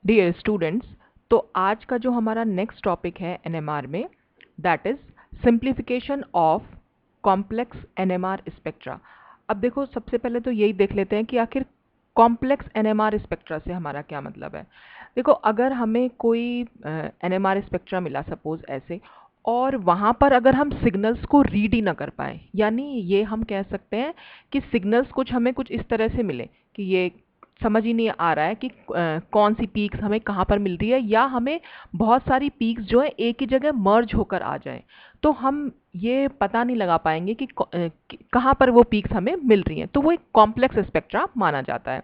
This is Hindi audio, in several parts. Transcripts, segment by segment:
डियर स्टूडेंट्स, तो आज का जो हमारा नेक्स्ट टॉपिक है एनएमआर में, that is simplification of complex NMR spectra. अब देखो, सबसे पहले तो यही देख लेते हैं कि आखिर कॉम्प्लेक्स एनएमआर स्पेक्ट्रा से हमारा क्या मतलब है। देखो, अगर हमें कोई एनएमआर स्पेक्ट्रा मिला सपोज ऐसे, और वहाँ पर अगर हम सिग्नल्स को रीड ही ना कर पाए, यानी ये हम कह सकते हैं कि सिग्नल्स कुछ हमें कुछ इस तरह से मिले कि ये समझ ही नहीं आ रहा है कि कौन सी पीक्स हमें कहाँ पर मिल रही है, या हमें बहुत सारी पीक्स जो है एक ही जगह मर्ज होकर आ जाए, तो हम ये पता नहीं लगा पाएंगे कि कहाँ पर वो पीक्स हमें मिल रही हैं, तो वो एक कॉम्प्लेक्स स्पेक्ट्रा माना जाता है।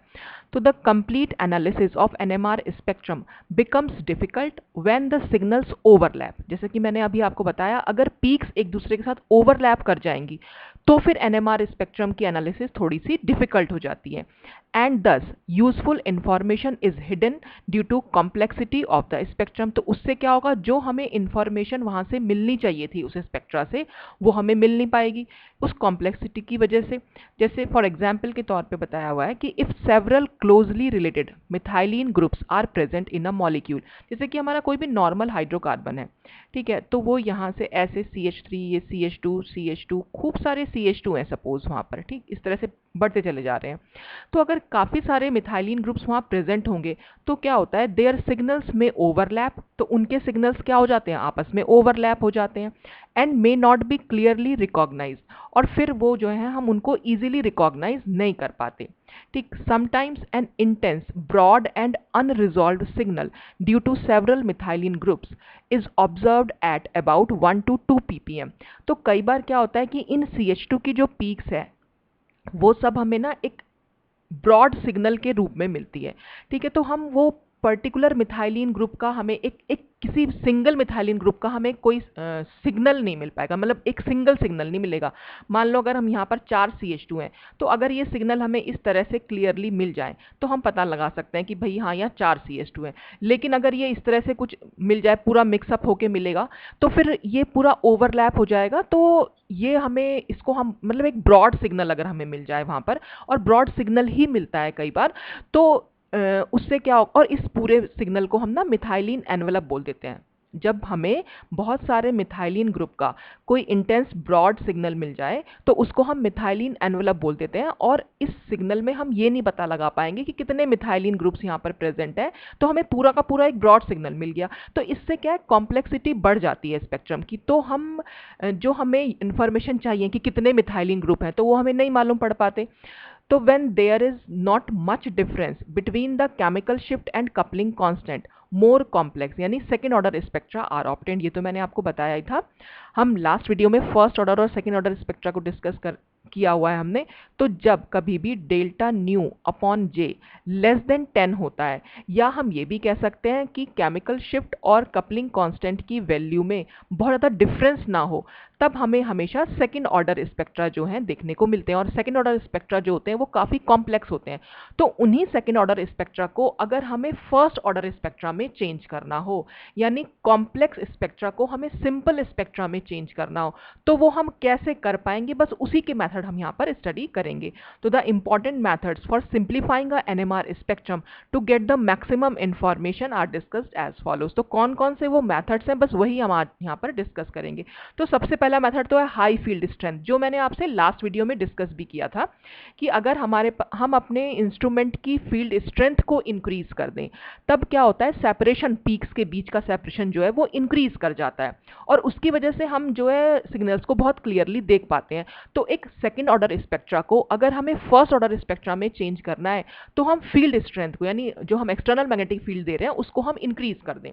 तो the complete analysis of NMR spectrum becomes difficult when the signals overlap. जैसे कि मैंने अभी आपको बताया, अगर पीक्स एक दूसरे के साथ ओवरलैप कर जाएंगी तो फिर एनएमआर स्पेक्ट्रम की एनालिसिस थोड़ी सी डिफिकल्ट हो जाती है, and this useful information is hidden due to complexity of the spectrum. तो उससे क्या होगा, जो हमें इंफॉर्मेशन वहां से मिलनी चाहिए थी उस स्पेक्ट्रा से, वो हमें मिल नहीं पाएगी उस कॉम्प्लेक्सिटी की वजह से। जैसे फॉर एग्जाम्पल के तौर पे बताया हुआ है कि if several closely related methylene groups are present in a molecule, जैसे कि हमारा कोई भी नॉर्मल हाइड्रोकार्बन है, ठीक है, तो वो यहाँ से ऐसे CH3, ये CH2, खूब सारे CH2 हैं सपोज वहाँ पर, ठीक, इस तरह से बढ़ते चले जा रहे हैं। तो अगर काफ़ी सारे मिथाइलिन ग्रुप्स वहाँ प्रेजेंट होंगे तो क्या होता है, देयर सिग्नल्स में ओवरलैप, तो उनके सिग्नल्स क्या हो जाते हैं, आपस में ओवरलैप हो जाते हैं, and may not be clearly recognise, और फिर वो जो है हम उनको इजीली रिकॉग्नाइज नहीं कर पाते। ठीक, sometimes an intense broad and unresolve signal due to several methylene groups is observed at about 1 to 2 ppm। तो कई बार क्या होता है कि इन CH2 की जो पीक्स है वो सब हमें ना एक ब्रॉड सिग्नल के रूप में मिलती है। ठीक है, तो हम वो पर्टिकुलर मिथाइलिन ग्रुप का हमें एक किसी सिंगल मिथाइलिन ग्रुप का हमें कोई सिग्नल नहीं मिल पाएगा, मतलब एक सिंगल सिग्नल नहीं मिलेगा। मान लो अगर हम यहाँ पर 4 CH2 हैं, तो अगर ये सिग्नल हमें इस तरह से क्लियरली मिल जाए तो हम पता लगा सकते हैं कि भाई हाँ, यहाँ 4 CH2 हैं। लेकिन अगर ये इस तरह से कुछ मिल जाए, पूरा मिक्सअप होके मिलेगा, तो फिर ये पूरा ओवरलैप हो जाएगा। तो ये हमें, इसको हम मतलब एक ब्रॉड सिग्नल अगर हमें मिल जाए वहाँ पर, और ब्रॉड सिग्नल ही मिलता है कई बार, तो उससे क्या हो, और इस पूरे सिग्नल को हम ना मिथाइलिन एनवेलप बोल देते हैं। जब हमें बहुत सारे मिथाइलिन ग्रुप का कोई इंटेंस ब्रॉड सिग्नल मिल जाए तो उसको हम मिथाइलिन एनवेलप बोल देते हैं, और इस सिग्नल में हम ये नहीं पता लगा पाएंगे कि कितने मिथाइलिन ग्रुप्स यहाँ पर प्रेजेंट है, तो हमें पूरा का पूरा एक ब्रॉड सिग्नल मिल गया। तो इससे क्या है, कॉम्प्लेक्सिटी बढ़ जाती है स्पेक्ट्रम की, तो हम जो हमें इंफॉर्मेशन चाहिए कि कितने मिथाइलिन ग्रुप हैं, तो वो हमें नहीं मालूम पड़ पाते। तो when there is not much difference between the chemical shift and coupling constant, more complex यानी second order spectra are obtained. ये तो मैंने आपको बताया ही था, हम लास्ट वीडियो में फर्स्ट ऑर्डर और सेकेंड ऑर्डर स्पेक्ट्रा को डिस्कस कर किया हुआ है हमने। तो जब कभी भी delta nu upon J less than 10 होता है, या हम ये भी कह सकते हैं कि केमिकल शिफ्ट और कपलिंग कांस्टेंट की वैल्यू में बहुत ज़्यादा डिफरेंस ना हो, तब हमें हमेशा सेकंड ऑर्डर स्पेक्ट्रा जो हैं देखने को मिलते हैं। और सेकंड ऑर्डर स्पेक्ट्रा जो होते हैं वो काफ़ी कॉम्प्लेक्स होते हैं। तो उन्हीं सेकंड ऑर्डर स्पेक्ट्रा को अगर हमें फर्स्ट ऑर्डर स्पेक्ट्रा में चेंज करना हो, यानी कॉम्प्लेक्स स्पेक्ट्रा को हमें सिंपल स्पेक्ट्रा में चेंज करना हो, तो वो हम कैसे कर पाएंगे, बस उसी के मेथड हम यहाँ पर स्टडी करेंगे। तो the important methods for simplifying a NMR spectrum to get the maximum information are discussed as follows. तो कौन कौन से वो मेथड्स हैं, बस वही हम आज यहाँ पर डिस्कस करेंगे। तो सबसे पहला मेथड तो है हाई फील्ड स्ट्रेंथ, जो मैंने आपसे लास्ट वीडियो में डिस्कस भी किया था कि अगर हम अपने इंस्ट्रूमेंट की फील्ड स्ट्रेंथ को इंक्रीज कर दें, तब क्या होता है, सेपरेशन, पीक्स के बीच का सेपरेशन जो है वो इंक्रीज कर जाता है, और उसकी वजह से हम जो है सिग्नल्स को बहुत क्लियरली देख पाते हैं। तो एक सेकेंड ऑर्डर स्पेक्ट्रा को अगर हमें फर्स्ट ऑर्डर स्पेक्ट्रा में चेंज करना है, तो हम फील्ड स्ट्रेंथ को, यानी जो हम एक्सटर्नल मैग्नेटिक फील्ड दे रहे हैं, उसको हम इंक्रीज कर दें।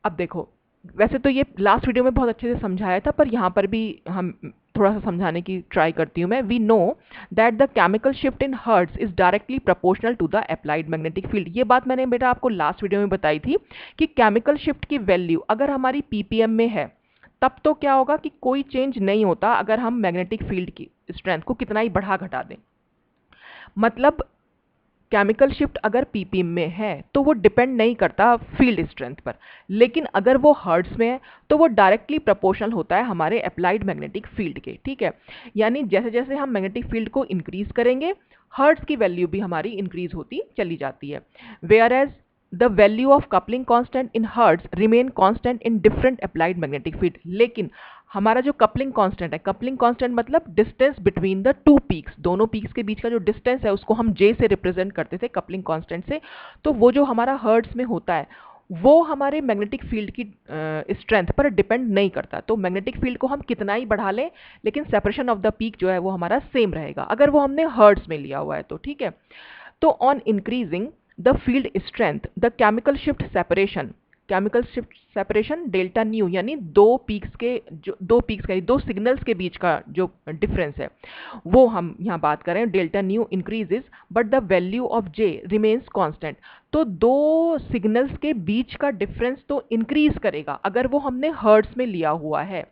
अब देखो, वैसे तो ये लास्ट वीडियो में बहुत अच्छे से समझाया था, पर यहाँ पर भी हम थोड़ा सा समझाने की ट्राई करती हूँ मैं। We know that the chemical shift in hertz is directly proportional to the applied magnetic field. ये बात मैंने बेटा आपको लास्ट वीडियो में बताई थी कि केमिकल शिफ्ट की वैल्यू अगर हमारी ppm में है, तब तो क्या होगा कि कोई चेंज नहीं होता अगर हम मैग्नेटिक फील्ड की स्ट्रेंथ को कितना ही बढ़ा घटा दें। मतलब केमिकल शिफ्ट अगर ppm में है तो वो डिपेंड नहीं करता फील्ड स्ट्रेंथ पर, लेकिन अगर वो हर्ट्ज में है तो वो डायरेक्टली प्रोपोर्शनल होता है हमारे अप्लाइड मैग्नेटिक फील्ड के। ठीक है, यानी जैसे जैसे हम मैग्नेटिक फील्ड को इंक्रीज करेंगे, हर्ट्ज की वैल्यू भी हमारी इंक्रीज होती चली जाती है। Whereas the value of coupling constant in hertz remain constant in different applied magnetic field. लेकिन हमारा जो कपलिंग कांस्टेंट है, कपलिंग कांस्टेंट मतलब distance between the two peaks, दोनों पीक्स के बीच का जो डिस्टेंस है उसको हम जे से रिप्रेजेंट करते थे कपलिंग कांस्टेंट से। तो वो जो हमारा हर्ट्ज में होता है वो हमारे मैग्नेटिक फील्ड की स्ट्रेंथ पर डिपेंड नहीं करता। तो मैग्नेटिक फील्ड को हम कितना ही बढ़ा लें लेकिन सेपरेशन ऑफ द पीक जो है वो हमारा सेम रहेगा, अगर वो हमने हर्ट्ज में लिया हुआ है तो। ठीक है, तो on increasing the field strength the chemical shift separation delta nu, यानी दो सिग्नल्स के बीच का जो डिफरेंस है वो हम यहाँ बात करें, delta nu increases but the value of J remains constant. तो दो सिग्नल्स के बीच का डिफरेंस तो इंक्रीज करेगा अगर वो हमने हर्ट्ज में लिया हुआ है,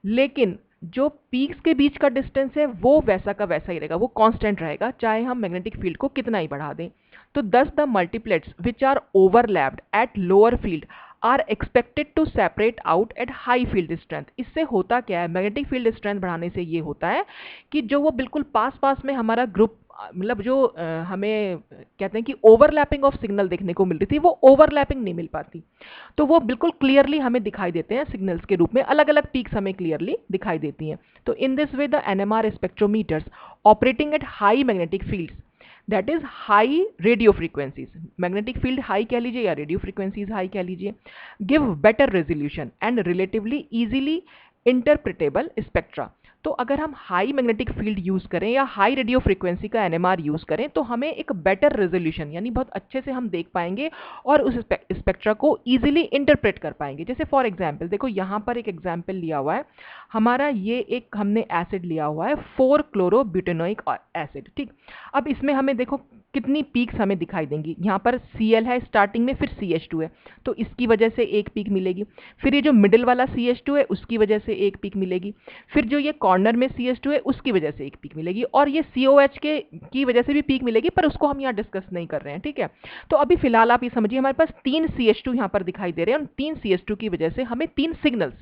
लेकिन जो पीक्स के बीच का डिस्टेंस है वो वैसा का वैसा ही रहेगा, वो कांस्टेंट रहेगा चाहे हम मैग्नेटिक फील्ड को कितना ही बढ़ा दें। तो thus the multiplets which are overlapped at lower field are expected to separate out at high field strength. इससे होता क्या है, मैग्नेटिक फील्ड स्ट्रेंथ बढ़ाने से ये होता है कि जो वो बिल्कुल पास पास में हमारा ग्रुप, मतलब जो हमें कहते हैं कि ओवरलैपिंग ऑफ सिग्नल देखने को मिल रही थी वो ओवरलैपिंग नहीं मिल पाती, तो वो बिल्कुल क्लियरली हमें दिखाई देते हैं सिग्नल्स के रूप में, अलग अलग पीक्स हमें क्लियरली दिखाई देती हैं। तो in this way the NMR spectrometers operating at high magnetic fields, that is high radio frequencies, magnetic field high कह लीजिए या रेडियो फ्रीक्वेंसीज हाई कह लीजिए, give better resolution and relatively easily interpretable spectra. तो अगर हम हाई मैग्नेटिक फील्ड यूज करें या हाई रेडियो फ्रीक्वेंसी का एनएमआर यूज करें तो हमें एक बेटर रेजोल्यूशन यानी बहुत अच्छे से हम देख पाएंगे और उस स्पेक्ट्रा को इजीली इंटरप्रेट कर पाएंगे। जैसे फॉर एग्जांपल देखो यहाँ पर एक एग्जांपल लिया हुआ है हमारा, ये एक हमने एसिड लिया हुआ है 4-क्लोरोब्यूटेनोइक एसिड। ठीक, अब इसमें हमें देखो कितनी पीक्स हमें दिखाई देंगी, यहाँ पर Cl है स्टार्टिंग में, फिर CH2 है तो इसकी वजह से एक पीक मिलेगी, फिर ये जो मिडिल वाला CH2 है उसकी वजह से एक पीक मिलेगी, फिर जो ये कॉर्नर में CH2 है उसकी वजह से एक पीक मिलेगी, और ये COH की वजह से भी पीक मिलेगी पर उसको हम यहाँ डिस्कस नहीं कर रहे हैं। ठीक है, तो अभी फिलहाल आप ये समझिए हमारे पास 3 CH2 यहाँ पर दिखाई दे रहे हैं और 3 CH2 की वजह से हमें 3 सिग्नल्स,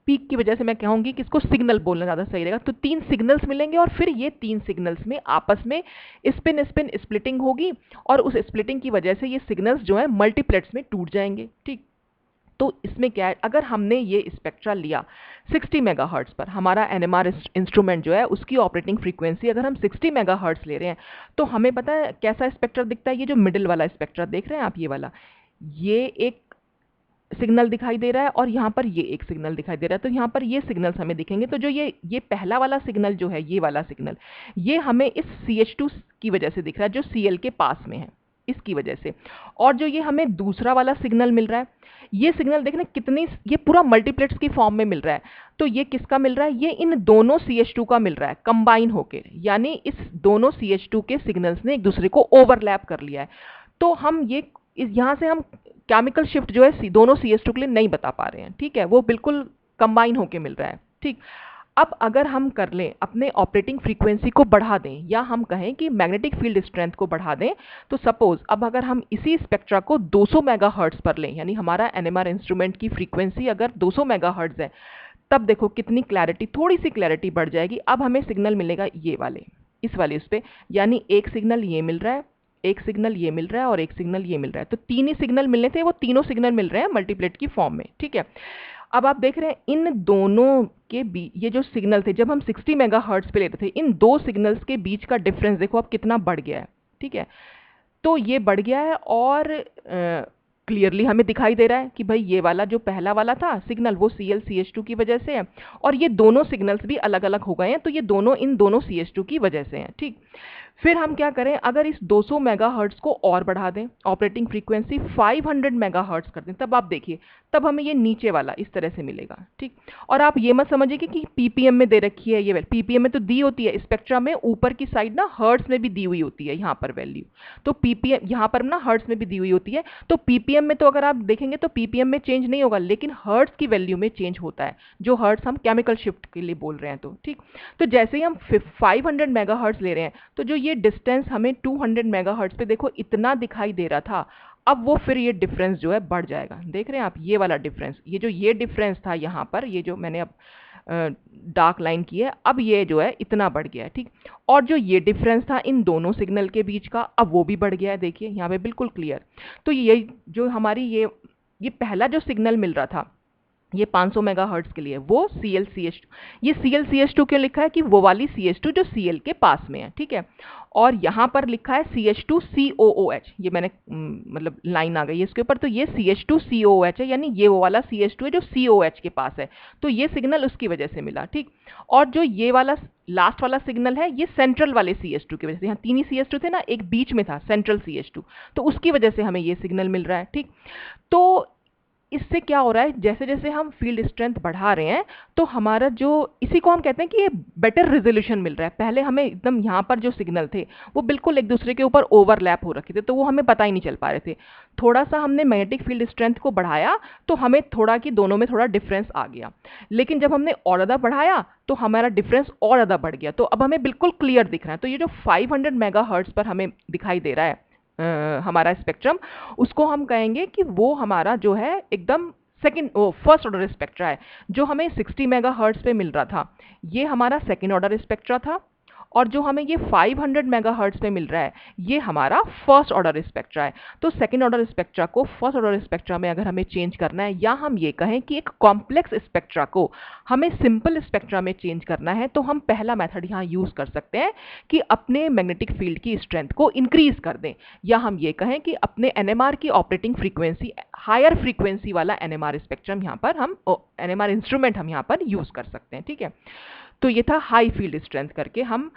पीक की वजह से मैं कहूंगी कि इसको सिग्नल बोलना ज़्यादा सही रहेगा, तो 3 सिग्नल्स मिलेंगे और फिर ये 3 सिग्नल्स में आपस में स्पिन स्पिन स्प्लिटिंग होगी और उस स्प्लिटिंग की वजह से ये सिग्नल्स जो है मल्टीप्लेट्स में टूट जाएंगे। ठीक, तो इसमें क्या है, अगर हमने ये स्पेक्ट्रा लिया 60 मेगाहर्ट्ज पर, हमारा एनएमआर इंस्ट्रूमेंट जो है उसकी ऑपरेटिंग फ्रीक्वेंसी अगर हम 60 मेगाहर्ट्ज ले रहे हैं तो हमें पता है कैसा स्पेक्ट्रा दिखता है। ये जो मिडिल वाला स्पेक्ट्रा देख रहे हैं आप, ये वाला, ये एक सिग्नल दिखाई दे रहा है और यहाँ पर ये एक सिग्नल दिखाई दे रहा है, तो यहाँ पर ये सिग्नल्स हमें दिखेंगे। तो जो ये पहला वाला सिग्नल जो है, ये वाला सिग्नल, ये हमें इस CH2 की वजह से दिख रहा है जो Cl के पास में है, इसकी वजह से। और जो ये हमें दूसरा वाला सिग्नल मिल रहा है, ये सिग्नल देखना कितनी, ये पूरा मल्टीप्लेट्स की फॉर्म में मिल रहा है, तो ये किसका मिल रहा है, ये इन दोनों CH2 का मिल रहा है कंबाइन होके, यानी इस दोनों CH2 के सिग्नल्स ने एक दूसरे को ओवरलैप कर लिया है। तो हम ये यहाँ से हम केमिकल शिफ्ट जो है दोनों CH2 के लिए नहीं बता पा रहे हैं। ठीक है, वो बिल्कुल कंबाइन होके मिल रहा है। ठीक, अब अगर हम कर लें अपने ऑपरेटिंग फ्रीक्वेंसी को बढ़ा दें या हम कहें कि मैग्नेटिक फील्ड स्ट्रेंथ को बढ़ा दें, तो सपोज अब अगर हम इसी स्पेक्ट्रा को 200 मेगाहर्ट्ज पर लें, यानी हमारा एनएमआर इंस्ट्रूमेंट की फ्रीक्वेंसी अगर 200 मेगाहर्ट्ज है, तब देखो कितनी क्लैरिटी, थोड़ी सी क्लैरिटी बढ़ जाएगी। अब हमें सिग्नल मिलेगा ये वाले, इस वाले उस पर, यानी एक सिग्नल ये मिल रहा है, एक सिग्नल ये मिल रहा है और एक सिग्नल ये मिल रहा है, तो 3 ही सिग्नल मिलने थे, वो तीनों सिग्नल मिल रहे हैं मल्टीप्लेट की फॉर्म में। ठीक है, अब आप देख रहे हैं इन दोनों के बीच ये जो सिग्नल थे जब हम 60 मेगाहर्ट्ज पे लेते थे, इन दो सिग्नल्स के बीच का डिफरेंस देखो अब कितना बढ़ गया है। ठीक है, तो ये बढ़ गया है और क्लियरली हमें दिखाई दे रहा है कि भाई ये वाला जो पहला वाला था सिग्नल वो ClCH2 की वजह से है और ये दोनों सिग्नल्स भी अलग अलग हो गए हैं, तो ये दोनों इन दोनों CH2 की वजह से हैं। ठीक, फिर हम क्या करें, अगर इस 200 मेगाहर्ट्ज को और बढ़ा दें, ऑपरेटिंग फ्रीक्वेंसी 500 मेगाहर्ट्ज कर दें, तब आप देखिए तब हमें ये नीचे वाला इस तरह से मिलेगा। ठीक, और आप ये मत समझिए कि पीपीएम में दे रखी है, ये पीपीएम में तो दी होती है, स्पेक्ट्रा में ऊपर की साइड ना हर्ट्ज में भी दी हुई होती है यहाँ पर वैल्यू, तो पीपीएम यहाँ पर ना हर्ट्ज में भी दी हुई होती है, तो पीपीएम में तो अगर आप देखेंगे तो पीपीएम में चेंज नहीं होगा, लेकिन हर्ट्ज की वैल्यू में चेंज होता है, जो हर्ट्ज हम केमिकल शिफ्ट के लिए बोल रहे हैं। तो ठीक, तो जैसे ही हम 500 मेगाहर्ट्ज ले रहे हैं तो जो ये डिस्टेंस हमें 200 मेगाहर्ट्ज पे देखो इतना दिखाई दे रहा था, अब वो फिर ये डिफरेंस जो है बढ़ जाएगा। देख रहे हैं आप ये वाला डिफरेंस, ये जो ये डिफरेंस था यहाँ पर, ये जो मैंने अब डार्क लाइन की है, अब ये जो है इतना बढ़ गया है, ठीक। और जो ये डिफरेंस था इन दोनों सिग्नल के बीच का, अब वो भी बढ़ गया है, देखिए यहाँ पे बिल्कुल क्लियर। तो ये जो हमारी ये पहला जो सिग्नल मिल रहा था ये 500 मेगाहर्ट्ज के लिए, वो ClCH2, ये ClCH2 क्यों लिखा है कि वो वाली CH2 जो Cl के पास में है, ठीक है। और यहाँ पर लिखा है CH2COOH, ये मैंने मतलब लाइन आ गई है इसके ऊपर, तो ये CH2COOH है, यानी ये वो वाला CH2 है जो COH के पास है, तो ये सिग्नल उसकी वजह से मिला, ठीक। और जो ये वाला लास्ट वाला सिग्नल है ये सेंट्रल वाले CH2 की वजह से, यहाँ 3 ही CH2 थे ना, एक बीच में था सेंट्रल CH2, तो उसकी वजह से हमें ये सिग्नल मिल रहा है, ठीक। तो इससे क्या हो रहा है, जैसे जैसे हम फील्ड स्ट्रेंथ बढ़ा रहे हैं तो हमारा जो, इसी को हम कहते हैं कि ये बेटर रेजोल्यूशन मिल रहा है। पहले हमें एकदम यहाँ पर जो सिग्नल थे वो बिल्कुल एक दूसरे के ऊपर ओवरलैप हो रखे थे, तो वो हमें पता ही नहीं चल पा रहे थे। थोड़ा सा हमने मैग्नेटिक फील्ड स्ट्रेंथ को बढ़ाया तो हमें थोड़ा कि दोनों में थोड़ा डिफरेंस आ गया, लेकिन जब हमने और ज़्यादा बढ़ाया तो हमारा डिफरेंस और ज़्यादा बढ़ गया, तो अब हमें बिल्कुल क्लियर दिख रहा है। तो ये जो 500 मेगाहर्ट्ज पर हमें दिखाई दे रहा है हमारा स्पेक्ट्रम, उसको हम कहेंगे कि वो हमारा जो है एकदम सेकंड फर्स्ट ऑर्डर स्पेक्ट्रा है। जो हमें 60 मेगाहर्ट्ज पे मिल रहा था ये हमारा सेकंड ऑर्डर स्पेक्ट्रा था, और जो हमें ये 500 मेगाहर्ट्ज पे मिल रहा है ये हमारा फर्स्ट ऑर्डर स्पेक्ट्रा है। तो सेकंड ऑर्डर स्पेक्ट्रा को फर्स्ट ऑर्डर स्पेक्ट्रा में अगर हमें चेंज करना है, या हम ये कहें कि एक कॉम्प्लेक्स स्पेक्ट्रा को हमें सिंपल स्पेक्ट्रा में चेंज करना है, तो हम पहला मेथड यहाँ यूज कर सकते हैं कि अपने मैग्नेटिक फील्ड की स्ट्रेंथ को इंक्रीज कर दें, या हम ये कहें कि अपने एनएमआर की ऑपरेटिंग फ्रीक्वेंसी, हायर फ्रीक्वेंसी वाला एनएमआर स्पेक्ट्रम यहाँ पर हम एनएमआर इंस्ट्रूमेंट हम यहाँ पर यूज कर सकते हैं, ठीक है। तो ये था हाई फील्ड स्ट्रेंथ करके हम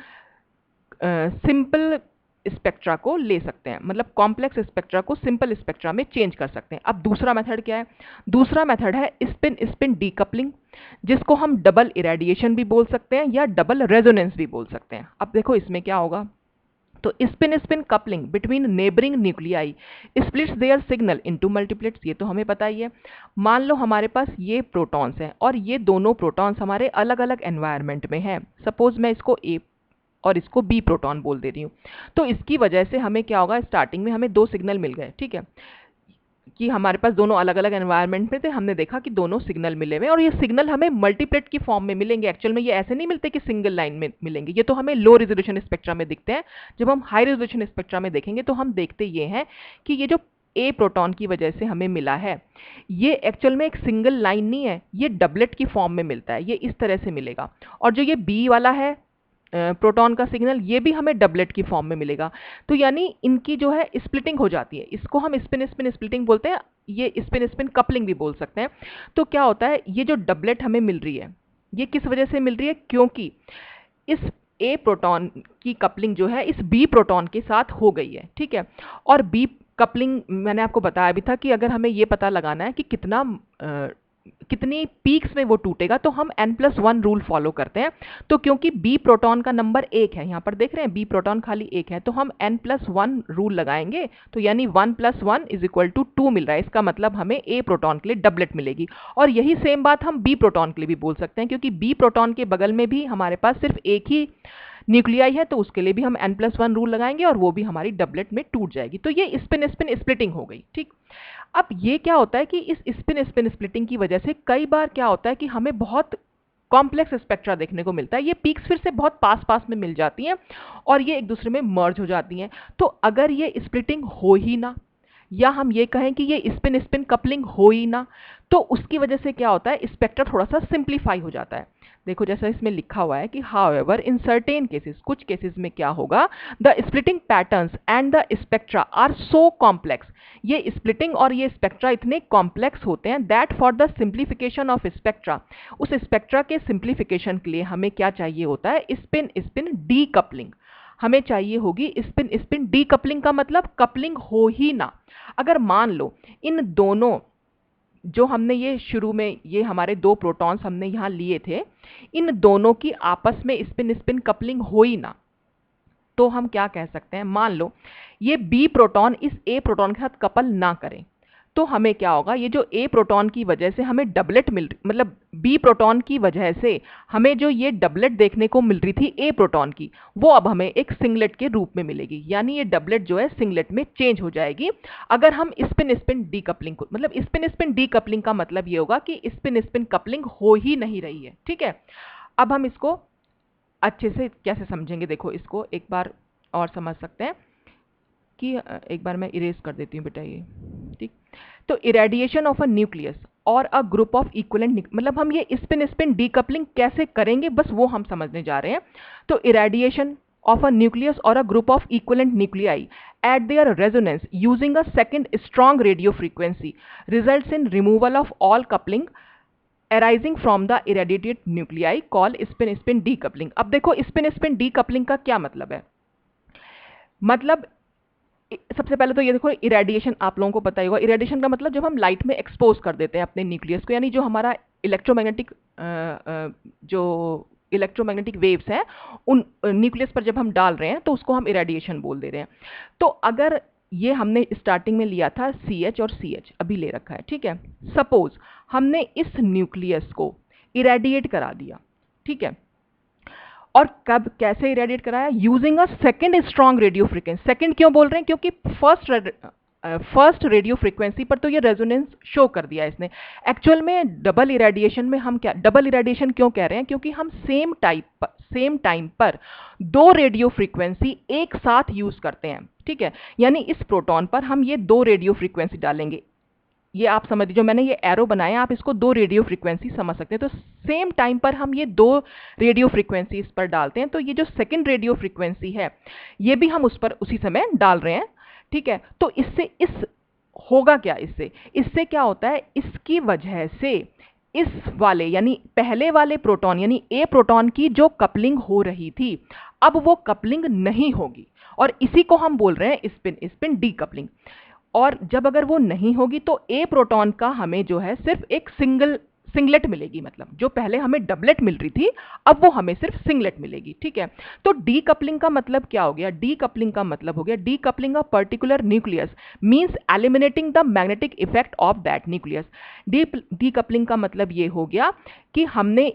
सिंपल स्पेक्ट्रा को ले सकते हैं, मतलब कॉम्प्लेक्स स्पेक्ट्रा को सिंपल स्पेक्ट्रा में चेंज कर सकते हैं। अब दूसरा मेथड क्या है, दूसरा मेथड है स्पिन स्पिन डीकपलिंग, जिसको हम डबल इरेडिएशन भी बोल सकते हैं या डबल रेजोनेंस भी बोल सकते हैं। अब देखो इसमें क्या होगा, तो spin spin coupling between neighbouring nuclei splits their signal into multiplets, ये तो हमें पता ही है। मान लो हमारे पास ये प्रोटॉन्स हैं और ये दोनों प्रोटॉन्स हमारे अलग अलग एनवायरनमेंट में हैं, सपोज मैं इसको ए और इसको बी प्रोटॉन बोल दे रही हूँ, तो इसकी वजह से हमें क्या होगा, स्टार्टिंग में हमें दो सिग्नल मिल गए, ठीक है, कि हमारे पास दोनों अलग अलग एनवायरनमेंट में थे, हमने देखा कि दोनों सिग्नल मिले हुए, और ये सिग्नल हमें मल्टीप्लेट की फॉर्म में मिलेंगे। एक्चुअल में ये ऐसे नहीं मिलते कि सिंगल लाइन में मिलेंगे, ये तो हमें लो रेजोल्यूशन स्पेक्ट्रा में दिखते हैं। जब हम हाई रेजोल्यूशन स्पेक्ट्रा में देखेंगे तो हम देखते ये हैं कि ये जो ए प्रोटॉन की वजह से हमें मिला है ये एक्चुअल में एक सिंगल लाइन नहीं है, ये डबलेट की फॉर्म में मिलता है, ये इस तरह से मिलेगा। और जो ये बी वाला है प्रोटॉन का सिग्नल, ये भी हमें डबलेट की फॉर्म में मिलेगा। तो यानी इनकी जो है स्प्लिटिंग हो जाती है, इसको हम स्पिन स्पिन स्प्लिटिंग बोलते हैं, ये स्पिन स्पिन कपलिंग भी बोल सकते हैं। तो क्या होता है, ये जो डबलेट हमें मिल रही है ये किस वजह से मिल रही है, क्योंकि इस ए प्रोटॉन की कपलिंग जो है इस बी प्रोटॉन के साथ हो गई है, ठीक है। और बी कपलिंग मैंने आपको बताया भी था कि अगर हमें ये पता लगाना है कि कितनी पीक्स में वो टूटेगा, तो हम n+1 रूल फॉलो करते हैं। तो क्योंकि बी प्रोटॉन का नंबर 1 है, यहाँ पर देख रहे हैं बी प्रोटॉन खाली 1 है, तो हम n+1 रूल लगाएंगे, तो यानी 1+1 = 2 मिल रहा है, इसका मतलब हमें ए प्रोटॉन के लिए डबलेट मिलेगी। और यही सेम बात हम बी प्रोटॉन के लिए भी बोल सकते हैं, क्योंकि बी प्रोटॉन के बगल में भी हमारे पास सिर्फ एक ही न्यूक्लियाई है, तो उसके लिए भी हम n+1 रूल लगाएंगे और वो भी हमारी डबलेट में टूट जाएगी। तो ये स्पिन स्पिन स्प्लिटिंग हो गई, ठीक। अब ये क्या होता है कि इस स्पिन स्पिन स्प्लिटिंग की वजह से कई बार क्या होता है कि हमें बहुत कॉम्प्लेक्स स्पेक्ट्रा देखने को मिलता है, ये पीक्स फिर से बहुत पास पास में मिल जाती हैं और ये एक दूसरे में मर्ज हो जाती हैं। तो अगर ये स्प्लिटिंग हो ही ना, या हम ये कहें कि ये स्पिन स्पिन कपलिंग हो ही ना, तो उसकी वजह से क्या होता है, स्पेक्ट्रा थोड़ा सा सिंप्लीफाई हो जाता है। देखो जैसा इसमें लिखा हुआ है कि हाउएवर इन सर्टेन केसेस, कुछ केसेस में क्या होगा, the splitting patterns and the spectra are so complex, ये स्प्लिटिंग और ये स्पेक्ट्रा इतने कॉम्प्लेक्स होते हैं that for the simplification of spectra, उस स्पेक्ट्रा के सिंप्लीफिकेशन के लिए हमें क्या चाहिए होता है, स्पिन स्पिन डीकपलिंग हमें चाहिए होगी। स्पिन स्पिन डीकपलिंग का मतलब कपलिंग हो ही ना। अगर मान लो इन दोनों, जो हमने ये शुरू में ये हमारे दो प्रोटॉन्स हमने यहाँ लिए थे, इन दोनों की आपस में स्पिन स्पिन कपलिंग हो ही ना, तो हम क्या कह सकते हैं, मान लो ये बी प्रोटॉन इस ए प्रोटॉन के साथ कपल ना करें, तो हमें क्या होगा, ये जो ए प्रोटॉन की वजह से हमें डबलेट मतलब बी प्रोटॉन की वजह से हमें जो ये डबलेट देखने को मिल रही थी ए प्रोटॉन की, वो अब हमें एक सिंगलेट के रूप में मिलेगी। यानी ये डबलेट जो है सिंगलेट में चेंज हो जाएगी अगर हम स्पिन स्पिन डीकपलिंग को, मतलब स्पिन स्पिन डीकपलिंग का मतलब ये होगा कि स्पिन स्पिन कपलिंग हो ही नहीं रही है। ठीक है, अब हम इसको अच्छे से कैसे समझेंगे, देखो इसको एक बार और समझ सकते हैं कि एक बार मैं इरेज कर देती हूँ बेटा ये। ठीक, तो इरेडिएशन ऑफ अ न्यूक्लियस और अ ग्रुप ऑफ इक्विवेलेंट, मतलब हम ये स्पिन स्पिन डीकपलिंग कैसे करेंगे बस वो हम समझने जा रहे हैं। तो irradiation of a nucleus or a group of equivalent nuclei at their resonance using a second strong radio frequency results in removal of all coupling arising from the irradiated nuclei called spin spin decoupling। अब देखो spin spin decoupling का क्या मतलब है, मतलब सबसे पहले तो ये देखो इरेडिएशन आप लोगों को पता ही होगा। इरेडिएशन का मतलब जब हम लाइट में एक्सपोज कर देते हैं अपने न्यूक्लियस को, यानी जो हमारा इलेक्ट्रोमैग्नेटिक जो इलेक्ट्रोमैग्नेटिक वेव्स हैं उन न्यूक्लियस पर जब हम डाल रहे हैं तो उसको हम इरेडिएशन बोल दे रहे हैं। तो अगर ये हमने स्टार्टिंग में लिया था CH और CH अभी ले रखा है, ठीक है, सपोज हमने इस न्यूक्लियस को इरेडिएट करा दिया, ठीक है, और कब कैसे इरेडिएट कराया, using a second strong radio frequency. Second क्यों बोल रहे हैं, क्योंकि फर्स्ट रेडियो फ्रीक्वेंसी पर तो ये रेजोनेंस शो कर दिया इसने। एक्चुअल में डबल इरेडिएशन में हम क्या, डबल इरेडिएशन क्यों कह रहे हैं, क्योंकि हम सेम टाइम पर दो रेडियो फ्रीक्वेंसी एक साथ यूज करते हैं। ठीक है, यानी इस प्रोटॉन पर हम ये दो रेडियो फ्रीक्वेंसी डालेंगे, ये आप समझ लीजिए, मैंने ये एरो बनाया, आप इसको दो रेडियो फ्रीक्वेंसी समझ सकते हैं। तो सेम टाइम पर हम ये दो रेडियो फ्रीक्वेंसी इस पर डालते हैं, तो ये जो सेकंड रेडियो फ्रीक्वेंसी है ये भी हम उस पर उसी समय डाल रहे हैं। ठीक है, तो इससे होगा क्या, इससे क्या होता है, इसकी वजह से इस वाले यानी पहले वाले प्रोटॉन यानी ए प्रोटॉन की जो कपलिंग हो रही थी अब वो कपलिंग नहीं होगी, और इसी को हम बोल रहे हैं स्पिन स्पिन डीकपलिंग। और जब अगर वो नहीं होगी तो ए प्रोटॉन का हमें जो है सिर्फ एक सिंगलेट मिलेगी, मतलब जो पहले हमें डबलेट मिल रही थी अब वो हमें सिर्फ सिंगलेट मिलेगी। ठीक है, तो डीकपलिंग का मतलब क्या हो गया, डीकपलिंग का मतलब हो गया decoupling a particular nucleus means eliminating the magnetic effect of that nucleus. Decoupling का मतलब ये हो गया कि हमने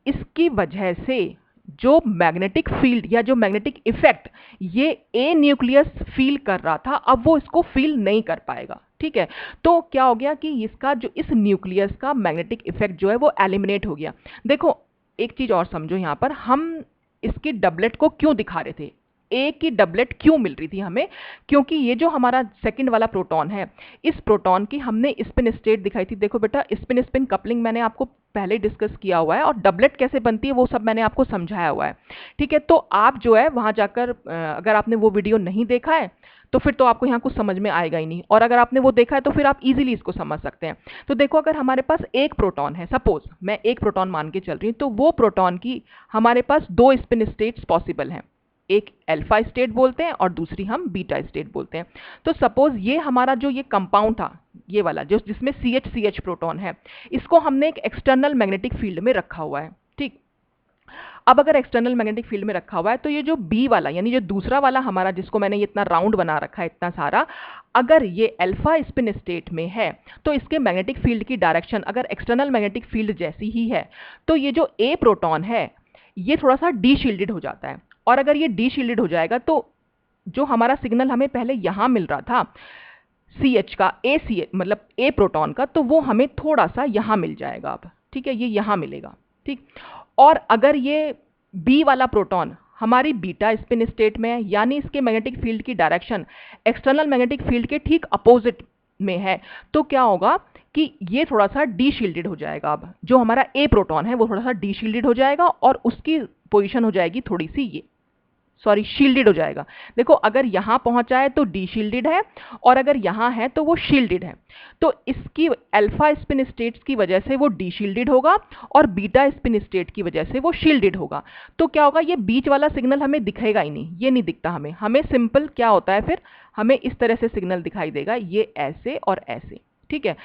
इसकी वजह से जो मैग्नेटिक फील्ड या जो मैग्नेटिक इफेक्ट ये ए न्यूक्लियस फील कर रहा था अब वो इसको फील नहीं कर पाएगा। ठीक है, तो क्या हो गया कि इसका जो इस न्यूक्लियस का मैग्नेटिक इफेक्ट जो है वो एलिमिनेट हो गया। देखो एक चीज और समझो, यहां पर हम इसकी डबलेट को क्यों दिखा रहे थे, ए की डबलेट क्यों मिल रही थी हमें, क्योंकि ये जो हमारा सेकंड वाला प्रोटॉन है इस प्रोटॉन की हमने स्पिन स्टेट दिखाई थी। देखो बेटा स्पिन स्पिन कपलिंग मैंने आपको पहले डिस्कस किया हुआ है और डबलेट कैसे बनती है वो सब मैंने आपको समझाया हुआ है। ठीक है, तो आप जो है वहां जाकर अगर आपने वो वीडियो नहीं देखा है तो फिर तो आपको यहाँ कुछ समझ में आएगा ही नहीं, और अगर आपने वो देखा है तो फिर आप इजीली इसको समझ सकते हैं। तो देखो अगर हमारे पास एक प्रोटॉन है, सपोज मैं एक प्रोटॉन मान के चल रही हूँ, तो वो प्रोटॉन की हमारे पास दो स्पिन स्टेट्स पॉसिबल हैं, एक अल्फा स्टेट बोलते हैं और दूसरी हम बीटा स्टेट बोलते हैं। तो सपोज ये हमारा जो ये कंपाउंड था ये वाला जो जिसमें CH प्रोटॉन है इसको हमने एक एक्सटर्नल मैग्नेटिक फील्ड में रखा हुआ है। ठीक, अब अगर एक्सटर्नल मैग्नेटिक फील्ड में रखा हुआ है तो ये जो बी वाला यानी जो दूसरा वाला हमारा जिसको मैंने ये इतना राउंड बना रखा है इतना सारा, अगर ये अल्फा स्पिन स्टेट में है तो इसके मैग्नेटिक फील्ड की डायरेक्शन अगर एक्सटर्नल मैग्नेटिक फील्ड जैसी ही है तो ये जो ए प्रोटॉन है ये थोड़ा सा डी शील्डेड हो जाता है, और अगर ये डी शील्डेड हो जाएगा तो जो हमारा सिग्नल हमें पहले यहां मिल रहा था CH का मतलब ए प्रोटॉन का, तो वो हमें थोड़ा सा यहां मिल जाएगा अब। ठीक है, ये यहां मिलेगा। ठीक, और अगर ये बी वाला प्रोटॉन हमारी बीटा स्पिन स्टेट में है यानी इसके मैग्नेटिक फील्ड की डायरेक्शन एक्सटर्नल मैग्नेटिक फील्ड के ठीक अपोजिट में है, तो क्या होगा कि ये थोड़ा सा डी शील्डेड हो जाएगा। अब जो हमारा ए प्रोटॉन है वो थोड़ा सा डी शील्डेड हो जाएगा और उसकी पोजीशन हो जाएगी थोड़ी सी ये शील्डेड हो जाएगा। देखो अगर यहां पहुंचा है तो डी शील्डेड है और अगर यहां है तो वो शील्डेड है, तो इसकी अल्फा स्पिन स्टेट्स की वजह से वो डी शील्डेड होगा और बीटा स्पिन स्टेट की वजह से वो शील्डेड होगा। तो क्या होगा, ये बीच वाला सिग्नल हमें दिखेगा ही नहीं, ये नहीं दिखता हमें सिंपल क्या होता है फिर हमें इस तरह से सिग्नल दिखाई देगा, ये ऐसे और ऐसे। ठीक है,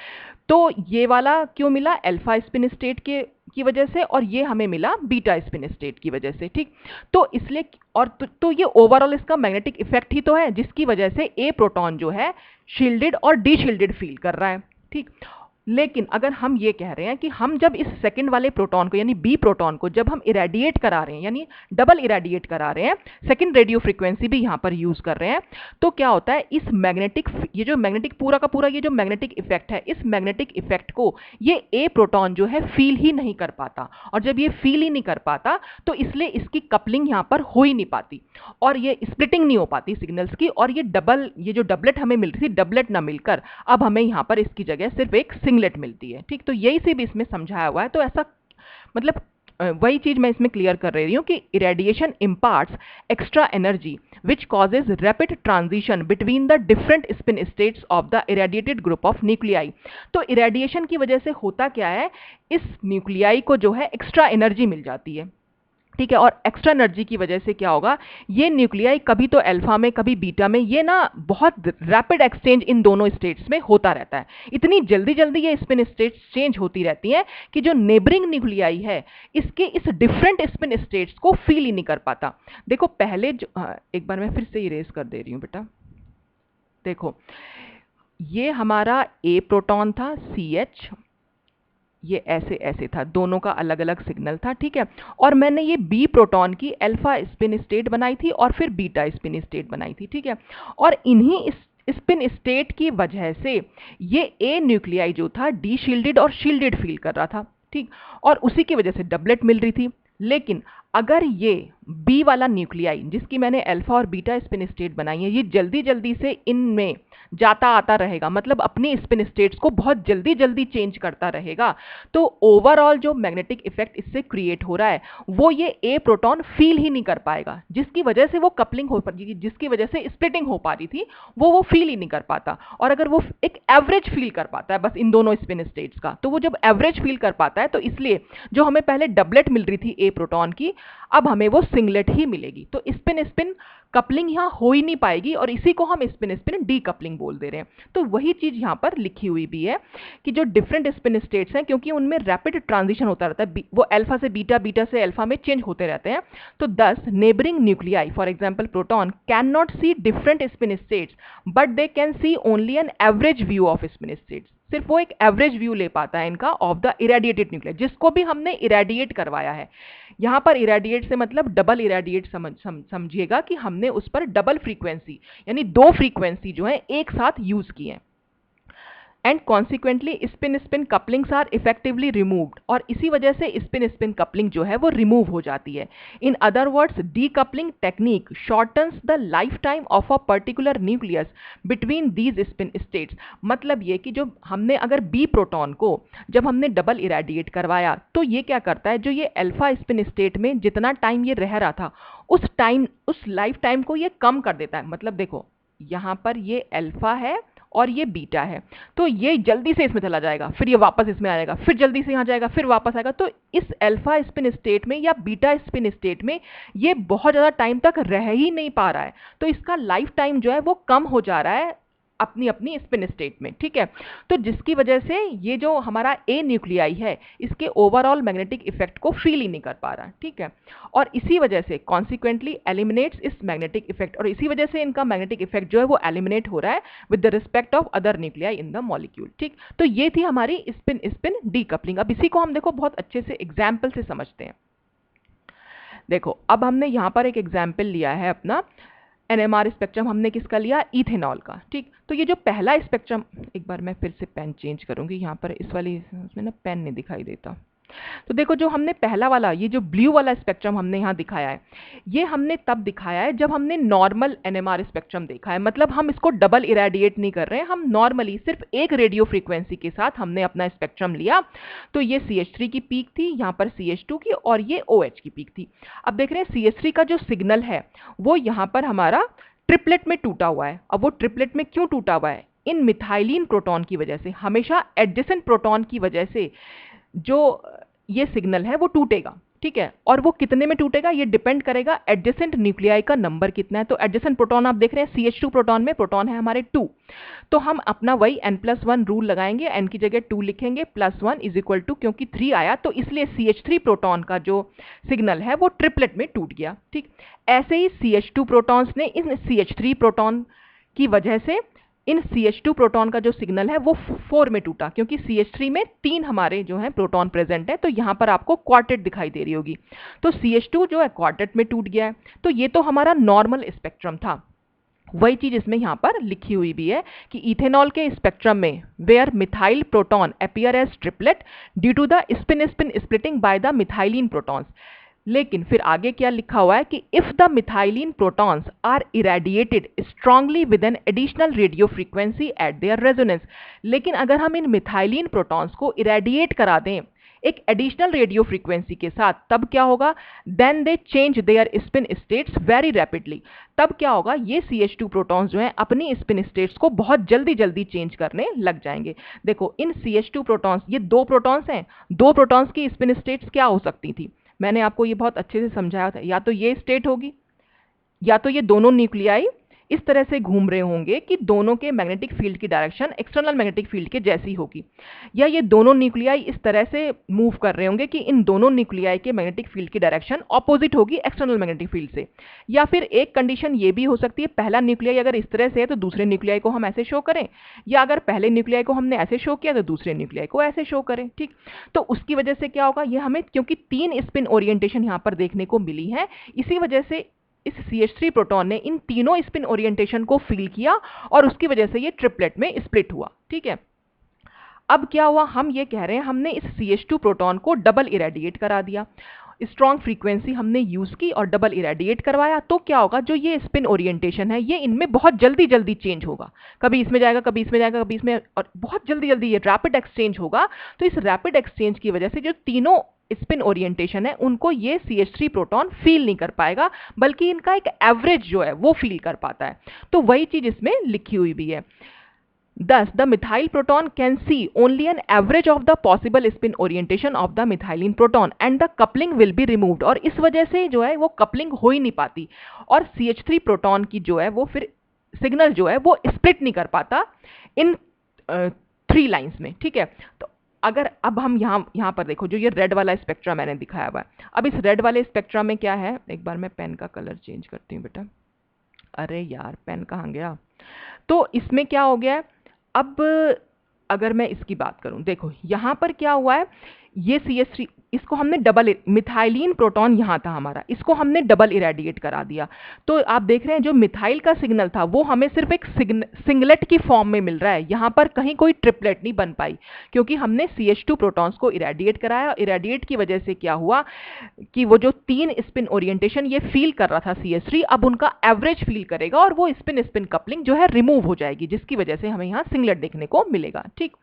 तो ये वाला क्यों मिला, अल्फा स्पिन स्टेट के की वजह से, और ये हमें मिला बीटा स्पिन स्टेट की वजह से। ठीक, तो इसलिए और तो ये ओवरऑल इसका मैग्नेटिक इफेक्ट ही तो है, जिसकी वजह से ए प्रोटॉन जो है शील्डेड और डीशील्डेड फील कर रहा है। ठीक, लेकिन अगर हम ये कह रहे हैं कि हम जब इस सेकंड वाले प्रोटॉन को यानी बी प्रोटॉन को जब हम इरेडिएट करा रहे हैं, यानी डबल इरेडिएट करा रहे हैं, सेकंड रेडियो फ्रीक्वेंसी भी यहां पर यूज कर रहे हैं, तो क्या होता है, इस मैग्नेटिक, ये जो मैग्नेटिक पूरा का पूरा ये जो मैग्नेटिक इफेक्ट है, इस मैग्नेटिक इफेक्ट को ये ए प्रोटॉन जो है फील ही नहीं कर पाता, और जब ये फील ही नहीं कर पाता तो इसलिए इसकी कपलिंग यहां पर हो ही नहीं पाती, और ये स्प्लिटिंग नहीं हो पाती सिग्नल्स की, और ये जो डबलेट हमें मिल रही थी, डबलेट ना मिलकर अब हमें यहां पर इसकी जगह सिर्फ एक सिंगलेट मिलती है। ठीक, तो यही से भी इसमें समझाया हुआ है। तो ऐसा मतलब वही चीज मैं इसमें क्लियर कर रही हूं कि irradiation imparts extra energy which causes rapid transition between the different spin states of the irradiated group of nuclei। तो इरेडिएशन की वजह से होता क्या है, इस न्यूक्लियाई को जो है एक्स्ट्रा एनर्जी मिल जाती है। ठीक है, और एक्स्ट्रा एनर्जी की वजह से क्या होगा, ये न्यूक्लियाई कभी तो अल्फा में कभी बीटा में, ये ना बहुत रैपिड एक्सचेंज इन दोनों स्टेट्स में होता रहता है। इतनी जल्दी जल्दी ये स्पिन स्टेट्स चेंज होती रहती हैं कि जो नेबरिंग न्यूक्लियाई है इसके इस डिफरेंट स्पिन स्टेट्स को फील ही नहीं कर पाता। देखो पहले जो एक बार मैं फिर से इरेज कर दे रही हूं बेटा। देखो ये हमारा ए प्रोटॉन था CH, ये ऐसे ऐसे था, दोनों का अलग अलग सिग्नल था। ठीक है, और मैंने ये बी प्रोटॉन की अल्फा स्पिन स्टेट बनाई थी और फिर बीटा स्पिन स्टेट बनाई थी। ठीक है, और इन्हीं स्पिन स्टेट की वजह से ये ए न्यूक्लियाई जो था डी शील्डेड और शील्डेड फील कर रहा था। ठीक, और उसी की वजह से डबलेट मिल रही थी। लेकिन अगर ये बी वाला न्यूक्लियाई जिसकी मैंने अल्फा और बीटा स्पिन स्टेट बनाई है, ये जल्दी जल्दी से इनमें जाता आता रहेगा, मतलब अपनी स्पिन स्टेट्स को बहुत जल्दी जल्दी चेंज करता रहेगा, तो ओवरऑल जो मैग्नेटिक इफेक्ट इससे क्रिएट हो रहा है वो ये ए प्रोटॉन फील ही नहीं कर पाएगा, जिसकी वजह से वो कपलिंग हो पाती, जिसकी वजह से स्प्लिटिंग हो पा रही थी, वो फील ही नहीं कर पाता। और अगर वो एक एवरेज फील कर पाता है बस इन दोनों स्पिन स्टेट्स का, तो वो जब एवरेज फील कर पाता है तो इसलिए जो हमें पहले डबलेट मिल रही थी ए प्रोटॉन की, अब हमें वो सिंगलेट ही मिलेगी। तो स्पिन स्पिन कपलिंग यहां हो ही नहीं पाएगी, और इसी को हम स्पिन स्पिन डीकपलिंग बोल दे रहे हैं। तो वही चीज यहां पर लिखी हुई भी है कि जो डिफरेंट स्पिन स्टेट्स हैं, क्योंकि उनमें रैपिड ट्रांजिशन होता रहता है, वो अल्फा से बीटा, बीटा से अल्फा में चेंज होते रहते हैं, तो this neighbouring nuclei for example proton can not see different spin states but they can see only an average view of spin states. सिर्फ वो एक एवरेज व्यू ले पाता है इनका ऑफ द इरेडिएटेड न्यूक्लियाई, जिसको भी हमने इरेडिएट करवाया है। यहां पर इरेडिएट से मतलब डबल इरेडिएट समझिएगा कि हमने उस पर डबल फ्रीक्वेंसी यानी दो फ्रीक्वेंसी जो है एक साथ यूज की है। And consequently spin spin couplings are effectively removed, और इसी वजह से स्पिन स्पिन कपलिंग जो है वो रिमूव हो जाती है। In other words decoupling technique shortens the lifetime of a particular nucleus between these spin states. मतलब ये कि जो हमने अगर बी प्रोटॉन को जब हमने डबल इरेडिएट करवाया तो ये क्या करता है, जो ये अल्फा स्पिन स्टेट में जितना टाइम ये रह रहा था उस लाइफ टाइम को ये कम कर देता है। मतलब देखो यहां पर ये अल्फा है और ये बीटा है, तो ये जल्दी से इसमें चला जाएगा, फिर ये वापस इसमें आएगा, फिर जल्दी से यहाँ जाएगा, फिर वापस आएगा। तो इस अल्फा स्पिन स्टेट में या बीटा स्पिन स्टेट में ये बहुत ज़्यादा टाइम तक रह ही नहीं पा रहा है, तो इसका लाइफ टाइम जो है वो कम हो जा रहा है अपनी अपनी स्पिन स्टेट में। ठीक है, तो जिसकी वजह से ये जो हमारा ए न्यूक्लियाई है इसके ओवरऑल मैग्नेटिक इफेक्ट को फील ही नहीं कर पा रहा। ठीक है, और इसी वजह से कॉन्सिक्वेंटली एलिमिनेट्स इस मैग्नेटिक इफेक्ट, और इसी वजह से इनका मैग्नेटिक इफेक्ट जो है वो एलिमिनेट हो रहा है with the respect of other nuclei in the molecule. ठीक, तो ये थी हमारी स्पिन स्पिन डीकपलिंग। अब इसी को हम देखो बहुत अच्छे से एग्जाम्पल से समझते हैं। देखो अब हमने यहाँ पर एक एग्जाम्पल लिया है अपना एनएमआर स्पेक्ट्रम, हमने किसका लिया, इथेनॉल का। ठीक, तो ये जो पहला स्पेक्ट्रम, एक बार मैं फिर से पेन चेंज करूंगी, यहाँ पर इस वाली उसमें ना पेन नहीं दिखाई देता। तो देखो जो हमने पहला वाला ये जो ब्लू वाला स्पेक्ट्रम हमने यहाँ दिखाया है, ये हमने तब दिखाया है जब हमने नॉर्मल एनएमआर स्पेक्ट्रम देखा है। मतलब हम इसको डबल इरेडिएट नहीं कर रहे हैं, हम नॉर्मली सिर्फ एक रेडियो फ्रीक्वेंसी के साथ हमने अपना स्पेक्ट्रम लिया। तो ये CH3 की पीक थी, यहाँ पर CH2 की, और ये OH की पीक थी। अब देख रहे हैं CH3 का जो सिग्नल है वो यहाँ पर हमारा ट्रिपलेट में टूटा हुआ है। अब वो ट्रिपलेट में क्यों टूटा हुआ है, इन मिथाइलिन प्रोटॉन की वजह से। हमेशा एडजेसेंट प्रोटॉन की वजह से जो ये सिग्नल है वो टूटेगा। ठीक है, और वो कितने में टूटेगा ये डिपेंड करेगा एडजेसेंट न्यूक्लियाई का नंबर कितना है। तो एडजेसेंट प्रोटॉन आप देख रहे हैं CH2 प्रोटॉन में प्रोटॉन है हमारे 2, तो हम अपना वही n+1 रूल लगाएंगे, n की जगह 2 लिखेंगे, +1 इज इक्वल टू, क्योंकि 3 आया तो इसलिए CH3 प्रोटॉन का जो सिग्नल है वो ट्रिपलेट में टूट गया। ठीक, ऐसे ही CH2 प्रोटॉन्स ने इन CH3 प्रोटॉन की वजह से इन CH2 प्रोटॉन का जो सिग्नल है वो 4 में टूटा, क्योंकि CH3 में 3 हमारे जो है प्रोटॉन प्रेजेंट है, तो यहाँ पर आपको क्वार्टेट दिखाई दे रही होगी, तो CH2 जो है क्वार्टेट में टूट गया है। तो ये तो हमारा नॉर्मल स्पेक्ट्रम था। वही चीज इसमें यहाँ पर लिखी हुई भी है कि इथेनॉल के स्पेक्ट्रम में where methyl proton appear as triplet due to the spin spin splitting by the methylene protons. लेकिन फिर आगे क्या लिखा हुआ है कि if the methylene protons are irradiated strongly with an additional radio frequency at their resonance. लेकिन अगर हम इन मिथाइलिन प्रोटॉन्स को इरेडिएट करा दें एक एडिशनल रेडियो फ्रीक्वेंसी के साथ, तब क्या होगा, then they change their spin states very rapidly. तब क्या होगा, ये CH2 प्रोटॉन्स जो हैं अपनी स्पिन स्टेट्स को बहुत जल्दी जल्दी चेंज करने लग जाएंगे। देखो इन CH2 प्रोटॉन्स, ये 2 प्रोटॉन्स हैं, 2 प्रोटॉन्स की स्पिन स्टेट्स क्या हो सकती थी, मैंने आपको ये बहुत अच्छे से समझाया था। या तो ये स्टेट होगी, या तो ये दोनों न्यूक्लियाई इस तरह से घूम रहे होंगे कि दोनों के मैग्नेटिक फील्ड की डायरेक्शन एक्सटर्नल मैग्नेटिक फील्ड के जैसी होगी, या ये दोनों न्यूक्लियाई इस तरह से मूव कर रहे होंगे कि इन दोनों न्यूक्लियाई के मैग्नेटिक फील्ड की डायरेक्शन ऑपोजिट होगी एक्सटर्नल मैग्नेटिक फील्ड से। या फिर एक कंडीशन ये भी हो सकती है, पहला न्यूक्लियाई अगर इस तरह से है तो दूसरे न्यूक्लियाई को हम ऐसे शो करें, या अगर पहले न्यूक्लियाई को हमने ऐसे शो किया तो दूसरे न्यूक्लियाई को ऐसे शो करें। ठीक, तो उसकी वजह से क्या होगा, ये हमें क्योंकि 3 स्पिन ओरिएंटेशन यहाँ पर देखने को मिली है, इसी वजह से इस CH3 प्रोटॉन ने इन तीनों स्पिन ओरिएंटेशन को फील किया और उसकी वजह से ये ट्रिपलेट में स्प्लिट हुआ। ठीक है, अब क्या हुआ, हम ये कह रहे हैं हमने इस CH2 प्रोटॉन को डबल इरेडिएट करा दिया, स्ट्रॉन्ग फ्रीक्वेंसी हमने यूज की और डबल इरेडिएट करवाया, तो क्या होगा, जो ये स्पिन ओरिएंटेशन है ये इनमें बहुत जल्दी जल्दी चेंज होगा, कभी इसमें जाएगा, कभी इसमें जाएगा, कभी इसमें, और बहुत जल्दी जल्दी ये रैपिड एक्सचेंज होगा। तो इस रैपिड एक्सचेंज की वजह से जो तीनों स्पिन ओरिएंटेशन है उनको ये CH3 प्रोटॉन फील नहीं कर पाएगा, बल्कि इनका एक एवरेज जो है वो फील कर पाता है। तो वही चीज इसमें लिखी हुई भी है। Thus, the methyl proton can see only an average of the possible spin orientation of the methylene proton and the coupling will be removed। और इस वजह से जो है वो कपलिंग हो ही नहीं पाती और CH3 प्रोटॉन की जो है वो फिर सिग्नल जो है वो स्प्लिट नहीं कर पाता इन 3 लाइंस में। ठीक है, तो अगर अब हम यहाँ पर देखो, जो ये रेड वाला स्पेक्ट्रा मैंने दिखाया हुआ है, अब इस रेड वाले स्पेक्ट्रा में क्या है, एक बार मैं पेन का कलर चेंज करती हूँ बेटा, अरे यार पेन कहाँ गया। तो इसमें क्या हो गया है, अब अगर मैं इसकी बात करूं, देखो यहां पर क्या हुआ है, ये CH3 इसको हमने डबल, मिथाइलिन प्रोटॉन यहां था हमारा, इसको हमने डबल इरेडिएट करा दिया। तो आप देख रहे हैं जो मिथाइल का सिग्नल था वो हमें सिर्फ एक सिंगलेट की फॉर्म में मिल रहा है, यहां पर कहीं कोई ट्रिपलेट नहीं बन पाई, क्योंकि हमने CH2 प्रोटॉन्स को इरेडिएट कराया। इरेडिएट की वजह से क्या हुआ कि वो जो 3 स्पिन ओरिएंटेशन ये फील कर रहा था CH3, अब उनका एवरेज फील करेगा और वो स्पिन स्पिन कपलिंग जो है रिमूव हो जाएगी, जिसकी वजह से हमें यहाँ सिंगलेट देखने को मिलेगा। ठीक,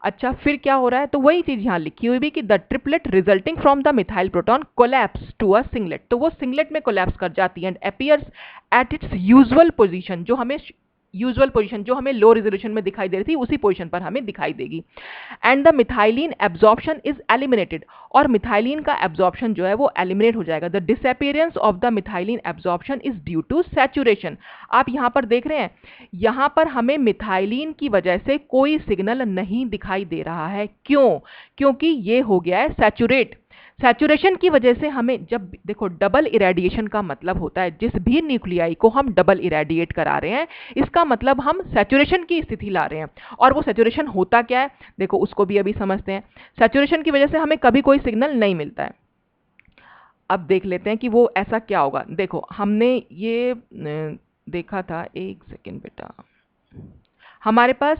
अच्छा फिर क्या हो रहा है, तो वही चीज यहां लिखी हुई भी कि the triplet resulting from the methyl proton collapse to a singlet. तो वो सिंगलेट में कोलैप्स कर जाती है and appears at its usual position, जो हमें यूजुअल पोजीशन जो हमें लो रेजोल्यूशन में दिखाई दे रही थी उसी पोजीशन पर हमें दिखाई देगी। And the methylene absorption is eliminated, और मिथाइलिन का एब्जॉर्प्शन जो है वो एलिमिनेट हो जाएगा। The disappearance of the methylene absorption is due to saturation. आप यहां पर देख रहे हैं, यहां पर हमें मिथाइलिन की वजह से कोई सिग्नल नहीं दिखाई दे रहा है। क्यों? क्योंकि ये हो गया है सैचुरेट। सैचुरेशन की वजह से हमें, जब देखो डबल इरेडिएशन का मतलब होता है जिस भी न्यूक्लियाई को हम डबल इरेडिएट करा रहे हैं, इसका मतलब हम सैचुरेशन की स्थिति ला रहे हैं। और वो सैचुरेशन होता क्या है, देखो उसको भी अभी समझते हैं। सैचुरेशन की वजह से हमें कभी कोई सिग्नल नहीं मिलता है। अब देख लेते हैं कि वो ऐसा क्या होगा। देखो हमने ये देखा था, एक सेकेंड बेटा, हमारे पास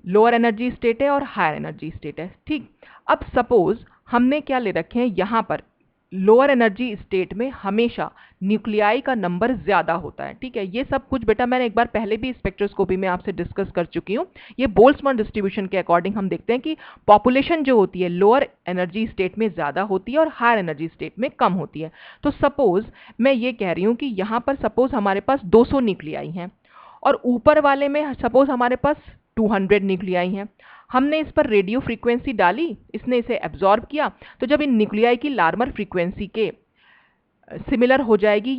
लोअर एनर्जी स्टेट है और हायर एनर्जी स्टेट है। ठीक, अब सपोज हमने क्या ले रखे हैं, यहां पर लोअर एनर्जी स्टेट में हमेशा न्यूक्लियाई का नंबर ज्यादा होता है। ठीक है, ये सब कुछ बेटा मैंने एक बार पहले भी स्पेक्ट्रोस्कोपी में आपसे डिस्कस कर चुकी हूँ। ये बोल्ट्जमान डिस्ट्रीब्यूशन के अकॉर्डिंग हम देखते हैं कि पॉपुलेशन जो होती है लोअर एनर्जी स्टेट में ज्यादा होती है और हायर एनर्जी स्टेट में कम होती है। तो सपोज मैं ये कह रही हूँ कि यहाँ पर सपोज हमारे पास 200 न्यूक्लियाई हैं और ऊपर वाले में सपोज हमारे पास 200 न्यूक्लियाई हैं। हमने इस पर रेडियो फ्रीक्वेंसी डाली, इसने इसे एब्जॉर्ब किया, तो जब इन न्यूक्लियाई की लार्मर फ्रीक्वेंसी के सिमिलर हो जाएगी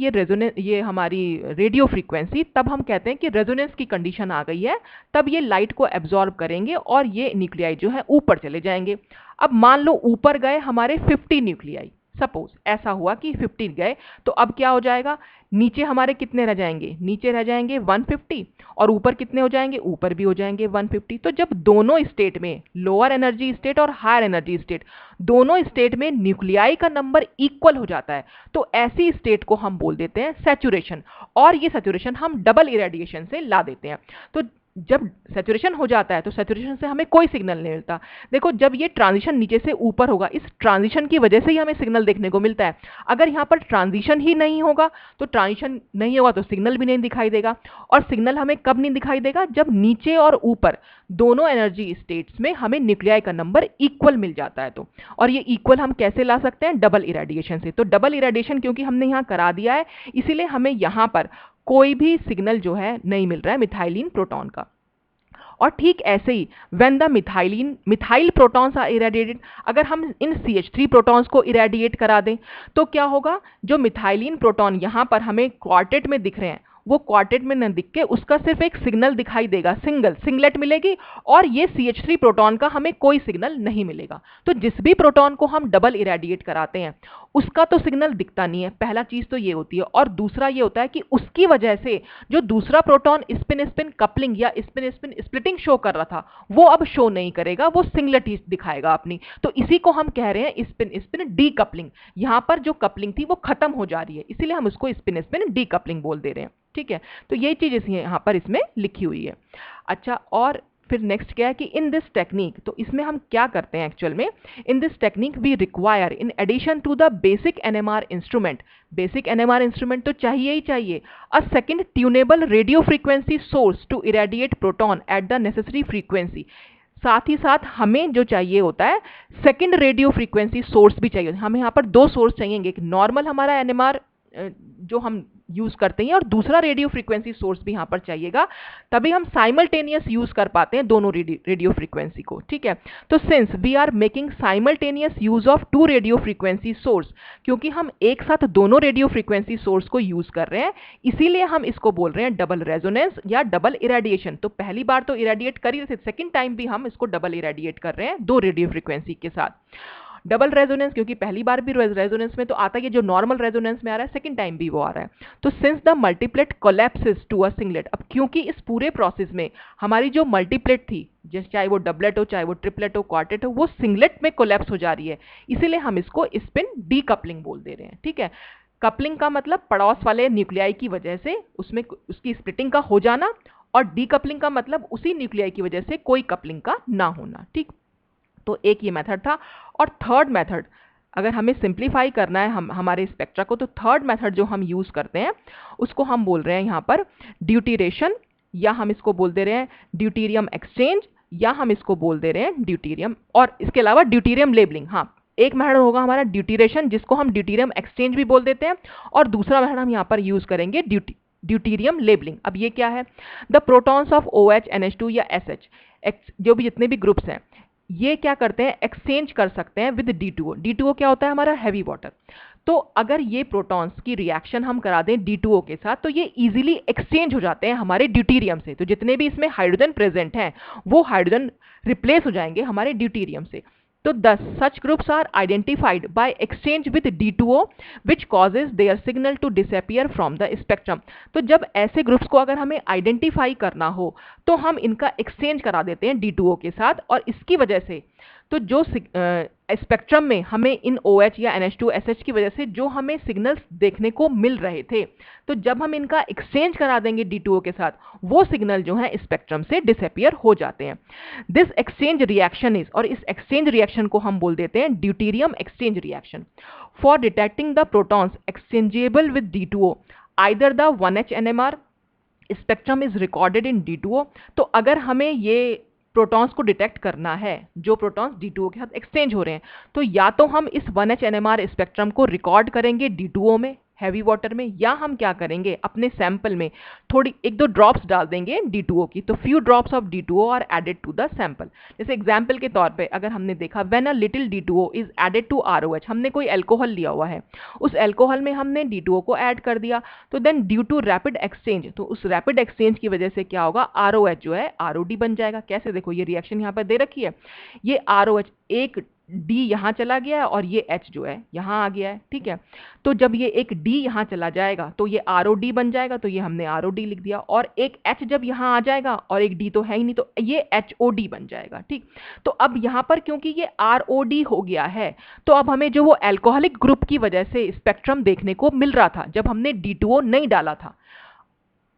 ये हमारी रेडियो फ्रीक्वेंसी, तब हम कहते हैं कि रेजोनेंस की कंडीशन आ गई है। तब ये लाइट को एब्जॉर्ब करेंगे और ये न्यूक्लियाई जो है ऊपर चले जाएंगे। अब मान लो ऊपर गए हमारे 50 न्यूक्लियाई, सपोज ऐसा हुआ कि 50 गए, तो अब क्या हो जाएगा, नीचे हमारे कितने रह जाएंगे, नीचे रह जाएंगे 150, और ऊपर कितने हो जाएंगे, ऊपर भी हो जाएंगे 150। तो जब दोनों स्टेट में, लोअर एनर्जी स्टेट और हायर एनर्जी स्टेट, दोनों स्टेट में न्यूक्लियाई का नंबर इक्वल हो जाता है, तो ऐसी स्टेट को हम बोल देते हैं सैचुरेशन। और ये सैचुरेशन हम डबल इरेडिएशन से ला देते हैं। तो जब सैचुरेशन हो जाता है तो सैचुरेशन से हमें कोई सिग्नल नहीं मिलता। देखो जब ये ट्रांजिशन नीचे से ऊपर होगा, इस ट्रांजिशन की वजह से ही हमें सिग्नल देखने को मिलता है। अगर यहाँ पर ट्रांजिशन ही नहीं होगा, तो ट्रांजिशन नहीं होगा तो सिग्नल भी नहीं दिखाई देगा। और सिग्नल हमें कब नहीं दिखाई देगा, जब नीचे और ऊपर दोनों एनर्जी स्टेट्स में हमें न्यूक्लियाई का नंबर इक्वल मिल जाता है। तो और ये इक्वल हम कैसे ला सकते हैं, डबल इरेडिएशन से। तो डबल इरेडिएशन क्योंकि हमने यहाँ करा दिया है, इसीलिए हमें यहाँ पर कोई भी सिग्नल जो है नहीं मिल रहा है मिथाइलिन प्रोटॉन का। और ठीक ऐसे ही when the methyl protons are irradiated, अगर हम इन CH3 प्रोटॉन्स को इरेडिएट करा दें तो क्या होगा, जो मिथाइलिन प्रोटॉन यहाँ पर हमें क्वार्टेट में दिख रहे हैं, वो क्वार्टेट में न दिख के उसका सिर्फ एक सिग्नल दिखाई देगा, सिंगलेट मिलेगी, और ये CH3 प्रोटॉन का हमें कोई सिग्नल नहीं मिलेगा। तो जिस भी प्रोटॉन को हम डबल इरेडिएट कराते हैं उसका तो सिग्नल दिखता नहीं है, पहला चीज तो ये होती है। और दूसरा ये होता है कि उसकी वजह से जो दूसरा प्रोटॉन स्पिन स्पिन कपलिंग या स्पिन स्पिन स्प्लिटिंग शो कर रहा था, वो अब शो नहीं करेगा, वो सिंगलेट ही दिखाएगा अपनी। तो इसी को हम कह रहे हैं स्पिन स्पिन डीकपलिंग। यहाँ पर जो कपलिंग थी वो खत्म हो जा रही है, इसीलिए हम उसको स्पिन स्पिन डीकपलिंग बोल दे रहे हैं। ठीक है, तो ये चीज यहाँ पर इसमें लिखी हुई है। अच्छा, और फिर नेक्स्ट क्या है कि इन दिस टेक्निक, तो इसमें हम क्या करते हैं एक्चुअल में, in this technique we require in addition to the basic NMR instrument, basic NMR instrument तो चाहिए ही चाहिए, a second tunable radio frequency source to irradiate proton at the necessary frequency. साथ ही साथ हमें जो चाहिए होता है सेकंड रेडियो फ्रीक्वेंसी सोर्स भी चाहिए। हमें यहाँ पर दो सोर्स चाहिए, एक नॉर्मल हमारा एनएमआर जो हम यूज करते हैं, और दूसरा रेडियो फ्रीक्वेंसी सोर्स भी यहां पर चाहिएगा, तभी हम साइमल्टेनियस यूज कर पाते हैं दोनों रेडियो फ्रीक्वेंसी को। ठीक है, तो since we are making simultaneous use of two radio frequency source, क्योंकि हम एक साथ दोनों रेडियो फ्रीक्वेंसी सोर्स को यूज कर रहे हैं, इसीलिए हम इसको बोल रहे हैं डबल रेजोनेंस या डबल इरेडिएशन। तो पहली बार तो इरेडिएट कर ही रहे थे, सेकेंड टाइम भी हम इसको डबल इरेडिएट कर रहे हैं दो रेडियो फ्रीक्वेंसी के साथ। डबल रेजोनेंस क्योंकि पहली बार भी रेजोनेंस में तो आता है, जो नॉर्मल रेजोनेंस में आ रहा है सेकंड टाइम भी वो आ रहा है। तो since the multiplet collapses to a singlet, अब क्योंकि इस पूरे प्रोसेस में हमारी जो मल्टीप्लेट थी, जैसे चाहे वो डबलेट हो चाहे वो ट्रिपलेट हो क्वार्टेट हो, वो सिंगलेट में कोलैप्स हो जा रही है, इसीलिए हम इसको स्पिन डीकपलिंग बोल दे रहे हैं। ठीक है, कपलिंग का मतलब पड़ोस वाले न्यूक्लियाई की वजह से उसमें उसकी स्प्लिटिंग का हो जाना, और डीकपलिंग का मतलब उसी न्यूक्लियाई की वजह से कोई कपलिंग का ना होना। ठीक, तो एक ये मेथड था। और थर्ड मेथड, अगर हमें सिंप्लीफाई करना है हमारे स्पेक्ट्रा को, तो थर्ड मेथड जो हम यूज करते हैं उसको हम बोल रहे हैं यहाँ पर ड्यूटीरेशन, या हम इसको बोल दे रहे हैं ड्यूटीरियम एक्सचेंज, या हम इसको बोल दे रहे हैं ड्यूटीरियम, और इसके अलावा ड्यूटीरियम लेबलिंग। हाँ, एक मेथड होगा हमारा ड्यूटीरेशन, जिसको हम ड्यूटीरियम एक्सचेंज भी बोल देते हैं, और दूसरा मेथड हम यहाँ पर यूज करेंगे ड्यूटीरियम लेबलिंग। अब ये क्या है, the protons of OH NH2 या SH, जो भी जितने भी ग्रुप्स हैं, ये क्या करते हैं, एक्सचेंज कर सकते हैं विद D2O। D2O क्या होता है, हमारा हैवी वाटर। तो अगर ये प्रोटॉन्स की रिएक्शन हम करा दें D2O के साथ, तो ये इजीली एक्सचेंज हो जाते हैं हमारे ड्यूटीरियम से। तो जितने भी इसमें हाइड्रोजन प्रेजेंट हैं वो हाइड्रोजन रिप्लेस हो जाएंगे हमारे ड्यूटीरियम से। तो thus such groups are identified by exchange with D2O which causes their signal to disappear from the spectrum। तो जब ऐसे ग्रुप्स को अगर हमें आइडेंटिफाई करना हो तो हम इनका एक्सचेंज करा देते हैं D2O के साथ, और इसकी वजह से तो जो स्पेक्ट्रम में हमें इन OH या NH2 SH की वजह से जो हमें सिग्नल्स देखने को मिल रहे थे, तो जब हम इनका एक्सचेंज करा देंगे D2O के साथ, वो सिग्नल जो है स्पेक्ट्रम से डिसअपियर हो जाते हैं। दिस एक्सचेंज रिएक्शन इज, और इस एक्सचेंज रिएक्शन को हम बोल देते हैं deuterium exchange reaction. For detecting the protons exchangeable with D2O either the 1H NMR spectrum is recorded in D2O। तो अगर हमें ये प्रोटॉन्स को डिटेक्ट करना है जो प्रोटॉन्स D2O के साथ एक्सचेंज हो रहे हैं, तो या तो हम इस 1H NMR स्पेक्ट्रम को रिकॉर्ड करेंगे D2O में, हैवी वाटर में, या हम क्या करेंगे अपने सैंपल में थोड़ी 1-2 ड्रॉप्स डाल देंगे D2O की, तो few drops of D2O are added to the sample. जैसे एग्जाम्पल के तौर पे अगर हमने देखा when a little D2O is added to ROH, हमने कोई एल्कोहल लिया हुआ है, उस एल्कोहल में हमने D2O को ऐड कर दिया, तो then due to rapid exchange, तो उस रैपिड एक्सचेंज की वजह से क्या होगा, ROH जो है ROD बन जाएगा। कैसे, देखो ये रिएक्शन यहाँ पर दे रखी है, ये ROH एक D यहाँ चला गया है और ये H जो है यहाँ आ गया है, ठीक है। तो जब ये एक D यहाँ चला जाएगा तो ये ROD बन जाएगा, तो ये हमने ROD लिख दिया, और एक H जब यहाँ आ जाएगा और एक D तो है ही नहीं, तो ये HOD बन जाएगा, ठीक। तो अब यहाँ पर क्योंकि ये ROD हो गया है, तो अब हमें जो वो एल्कोहलिक ग्रुप की वजह से स्पेक्ट्रम देखने को मिल रहा था जब हमने D2O नहीं डाला था,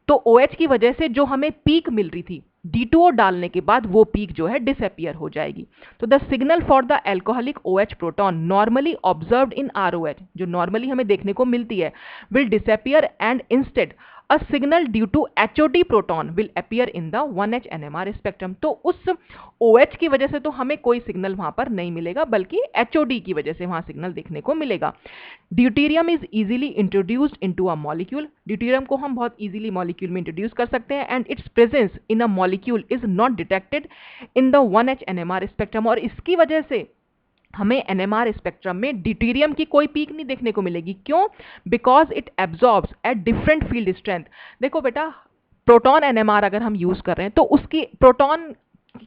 तो OH की वजह से जो हमें पीक मिल रही थी D2O डालने के बाद वो पीक जो है डिसअपियर हो जाएगी। तो the signal for the alcoholic OH proton normally observed in ROH, जो नॉर्मली हमें देखने को मिलती है, will disappear and instead a signal due to HOD proton will appear in the 1H NMR spectrum. तो उस OH की वजह से तो हमें कोई सिग्नल वहां पर नहीं मिलेगा, बल्कि HOD की वजह से वहां सिग्नल देखने को मिलेगा। Deuterium is easily introduced into a molecule, deuterium को हम बहुत इजीली मॉलिक्यूल में इंट्रोड्यूस कर सकते हैं, and it's presence in a molecule is not detected in the 1H NMR spectrum, और इसकी वजह से हमें NMR स्पेक्ट्रम में ड्यूटेरियम की कोई पीक नहीं देखने को मिलेगी। क्यों? Because it absorbs at different field strength. देखो बेटा, प्रोटॉन NMR अगर हम यूज कर रहे हैं तो उसकी प्रोटॉन